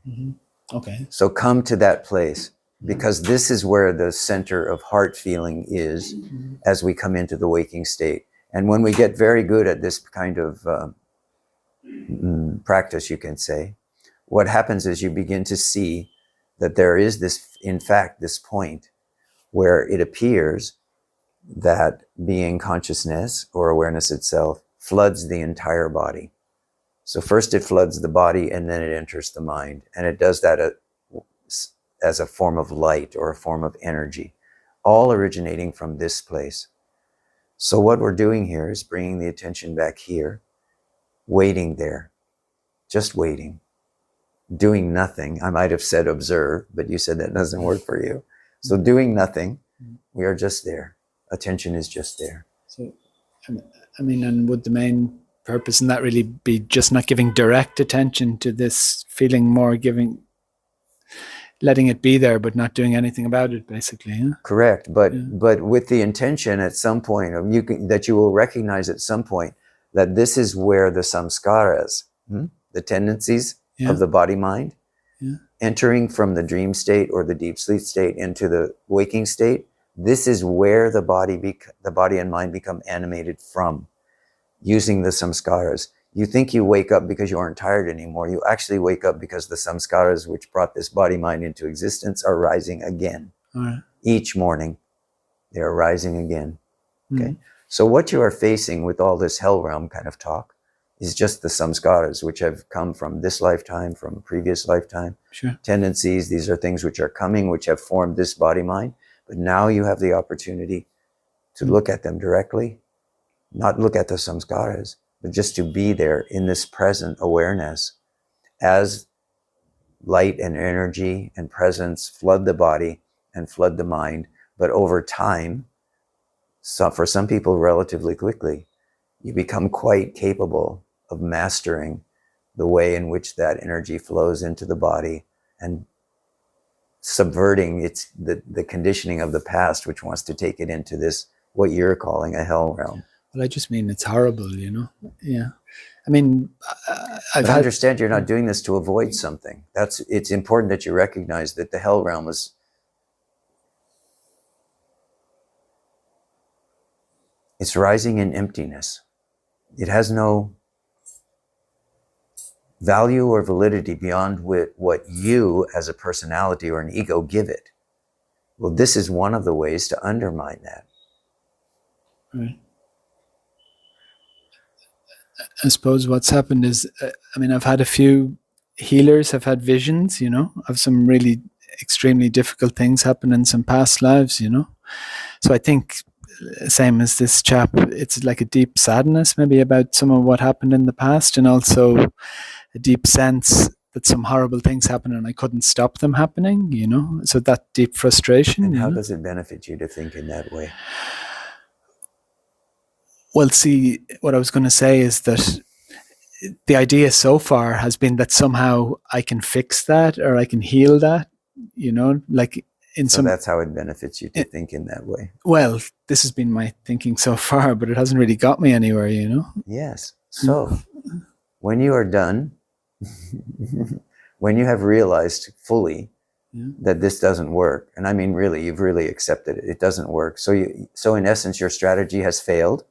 Mm-hmm. Okay. So come to that place, because this is where the center of heart feeling is as we come into the waking state. And when we get very good at this kind of practice, you can say, what happens is you begin to see that there is this, in fact, this point where it appears that being consciousness or awareness itself floods the entire body. So first it floods the body and then it enters the mind. And it does that as a form of light or a form of energy, all originating from this place. So what we're doing here is bringing the attention back here, waiting there, just waiting, doing nothing. I might have said observe, but you said that doesn't work for you. So doing nothing, we are just there. Attention is just there. So, I mean, and would the main purpose in that really be just not giving direct attention to this feeling, more letting it be there, but not doing anything about it, basically? Yeah? Correct, but with the intention at some point that you will recognize at some point that this is where the samskaras, the tendencies of the body mind, entering from the dream state or the deep sleep state into the waking state. This is where the body and mind become animated from, using the samskaras. You think you wake up because you aren't tired anymore. You actually wake up because the samskaras which brought this body mind into existence are rising again. Right. Each morning, they are rising again. Okay. So what you are facing with all this hell realm kind of talk is just the samskaras, which have come from this lifetime, from a previous lifetime. Sure. Tendencies, these are things which are coming, which have formed this body mind. But now you have the opportunity to look at them directly, not look at the samskaras, but just to be there in this present awareness as light and energy and presence flood the body and flood the mind. But over time, for some people relatively quickly, you become quite capable of mastering the way in which that energy flows into the body and subverting the conditioning of the past, which wants to take it into this, what you're calling a hell realm. Well, I just mean it's horrible, Yeah. I mean, understand you're not doing this to avoid something. It's important that you recognize that the hell realm it's rising in emptiness. It has no value or validity beyond what you as a personality or an ego give it. Well, this is one of the ways to undermine that. Right. I suppose what's happened is, I've had a few healers, I've had visions, of some really extremely difficult things happen in some past lives, So I think, same as this chap, it's like a deep sadness maybe about some of what happened in the past, and also a deep sense that some horrible things happened and I couldn't stop them happening, So that deep frustration. And how does it benefit you to think in that way? Well, see, what I was going to say is that the idea so far has been that somehow I can fix that or I can heal that, like in So some. that's how it benefits you to think in that way. Well, this has been my thinking so far, but it hasn't really got me anywhere, Yes. So when you are done, when you have realized fully that this doesn't work, and I mean really, you've really accepted it, it doesn't work. So in essence, your strategy has failed.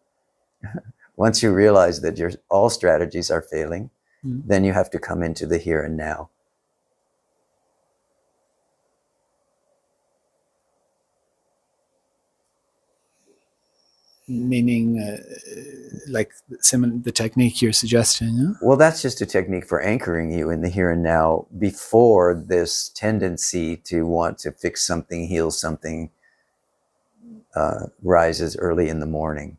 Once you realize that all strategies are failing, then you have to come into the here and now. Meaning, like the technique you're suggesting. Well, that's just a technique for anchoring you in the here and now before this tendency to want to fix something, heal something, rises early in the morning.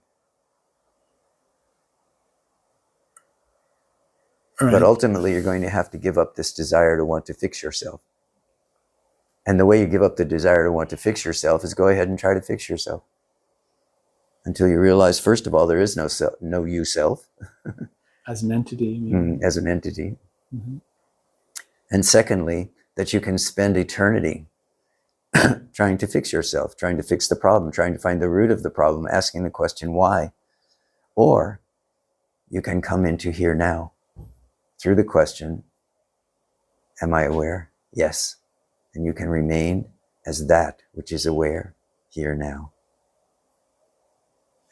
Right. But ultimately, you're going to have to give up this desire to want to fix yourself. And the way you give up the desire to want to fix yourself is go ahead and try to fix yourself. Until you realize, first of all, there is no you self. As an entity. You mean? As an entity. Mm-hmm. And secondly, that you can spend eternity trying to fix yourself, trying to fix the problem, trying to find the root of the problem, asking the question, why? Or you can come into here now through the question, am I aware? Yes. And you can remain as that which is aware here now.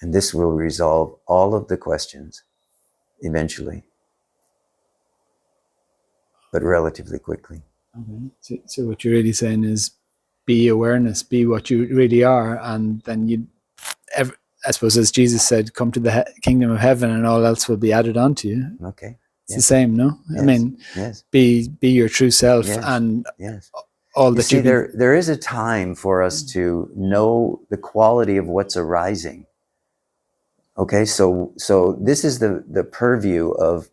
And this will resolve all of the questions eventually, but relatively quickly. Okay. So what you're really saying is be awareness, be what you really are, and then I suppose as Jesus said, come to the kingdom of heaven and all else will be added onto you. Okay. It's the same, no? Yes. Be your true self, and all that you see. There is a time for us to know the quality of what's arising. Okay, so this is the purview of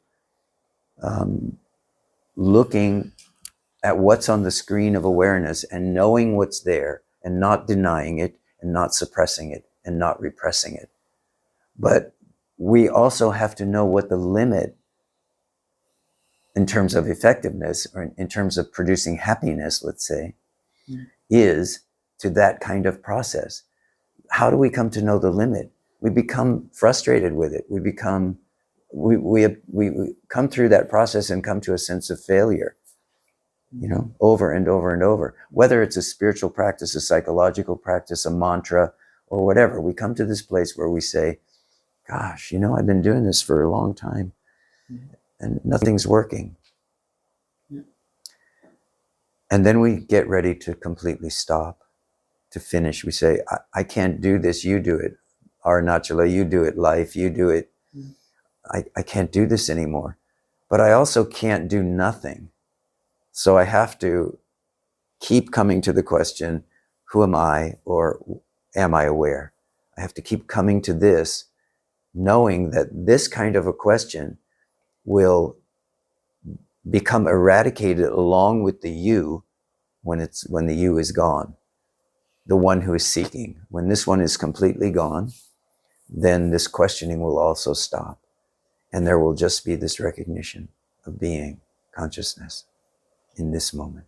looking at what's on the screen of awareness and knowing what's there and not denying it and not suppressing it and not repressing it. But we also have to know what the limit in terms of effectiveness or in terms of producing happiness, let's say, is to that kind of process. How do we come to know the limit? We become frustrated with it. We come through that process and come to a sense of failure, over and over and over. Whether it's a spiritual practice, a psychological practice, a mantra, or whatever, we come to this place where we say, gosh, I've been doing this for a long time and nothing's working. Yeah. And then we get ready to completely stop, to finish. We say, I can't do this, you do it. Arunachala, you do it. Life, you do it. I can't do this anymore. But I also can't do nothing. So I have to keep coming to the question, who am I, or am I aware? I have to keep coming to this, knowing that this kind of a question will become eradicated along with the you when the you is gone, the one who is seeking. When this one is completely gone, then this questioning will also stop. And there will just be this recognition of being, consciousness in this moment.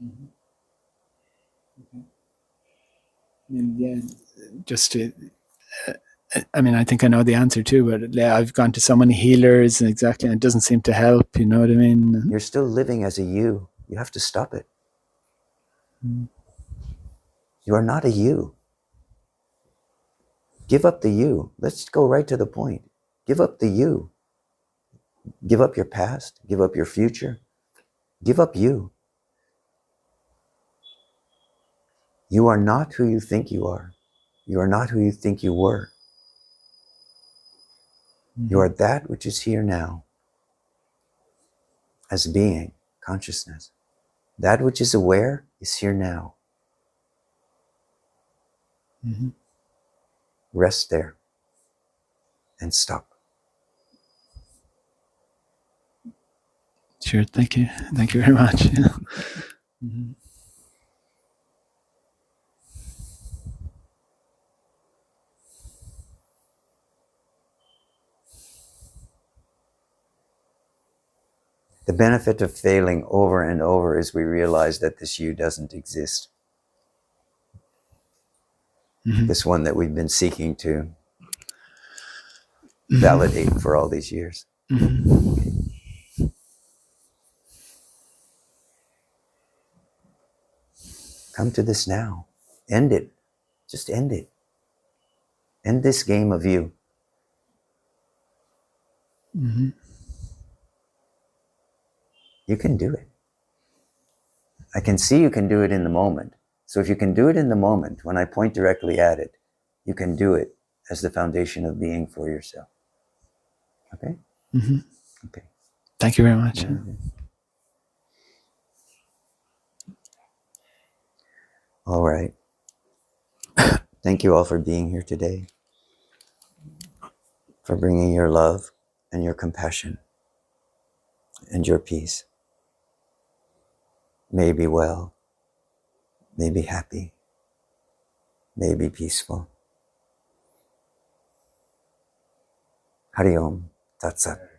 Mm-hmm. Okay. Just to, I think I know the answer too, but I've gone to so many healers and it doesn't seem to help, you know what I mean? You're still living as a you. You have to stop it. You are not a you. Give up the you. Let's go right to the point. Give up the you. Give up your past. Give up your future. Give up you. You are not who you think you are. You are not who you think you were. You are that which is here now as being, consciousness. That which is aware is here now. Mm-hmm. Rest there and stop. Sure, thank you. Thank you very much. Mm-hmm. The benefit of failing over and over is we realize that this you doesn't exist. Mm-hmm. This one that we've been seeking to validate for all these years. Mm-hmm. Come to this now. End it. Just end it. End this game of you. Mm-hmm. You can do it. I can see you can do it in the moment. So if you can do it in the moment, when I point directly at it, you can do it as the foundation of being for yourself. Okay? Mm-hmm. Okay. Thank you very much. Yeah. All right. Thank you all for being here today, for bringing your love and your compassion and your peace. May be well, may be happy, may be peaceful. Hari Om Tat Sat.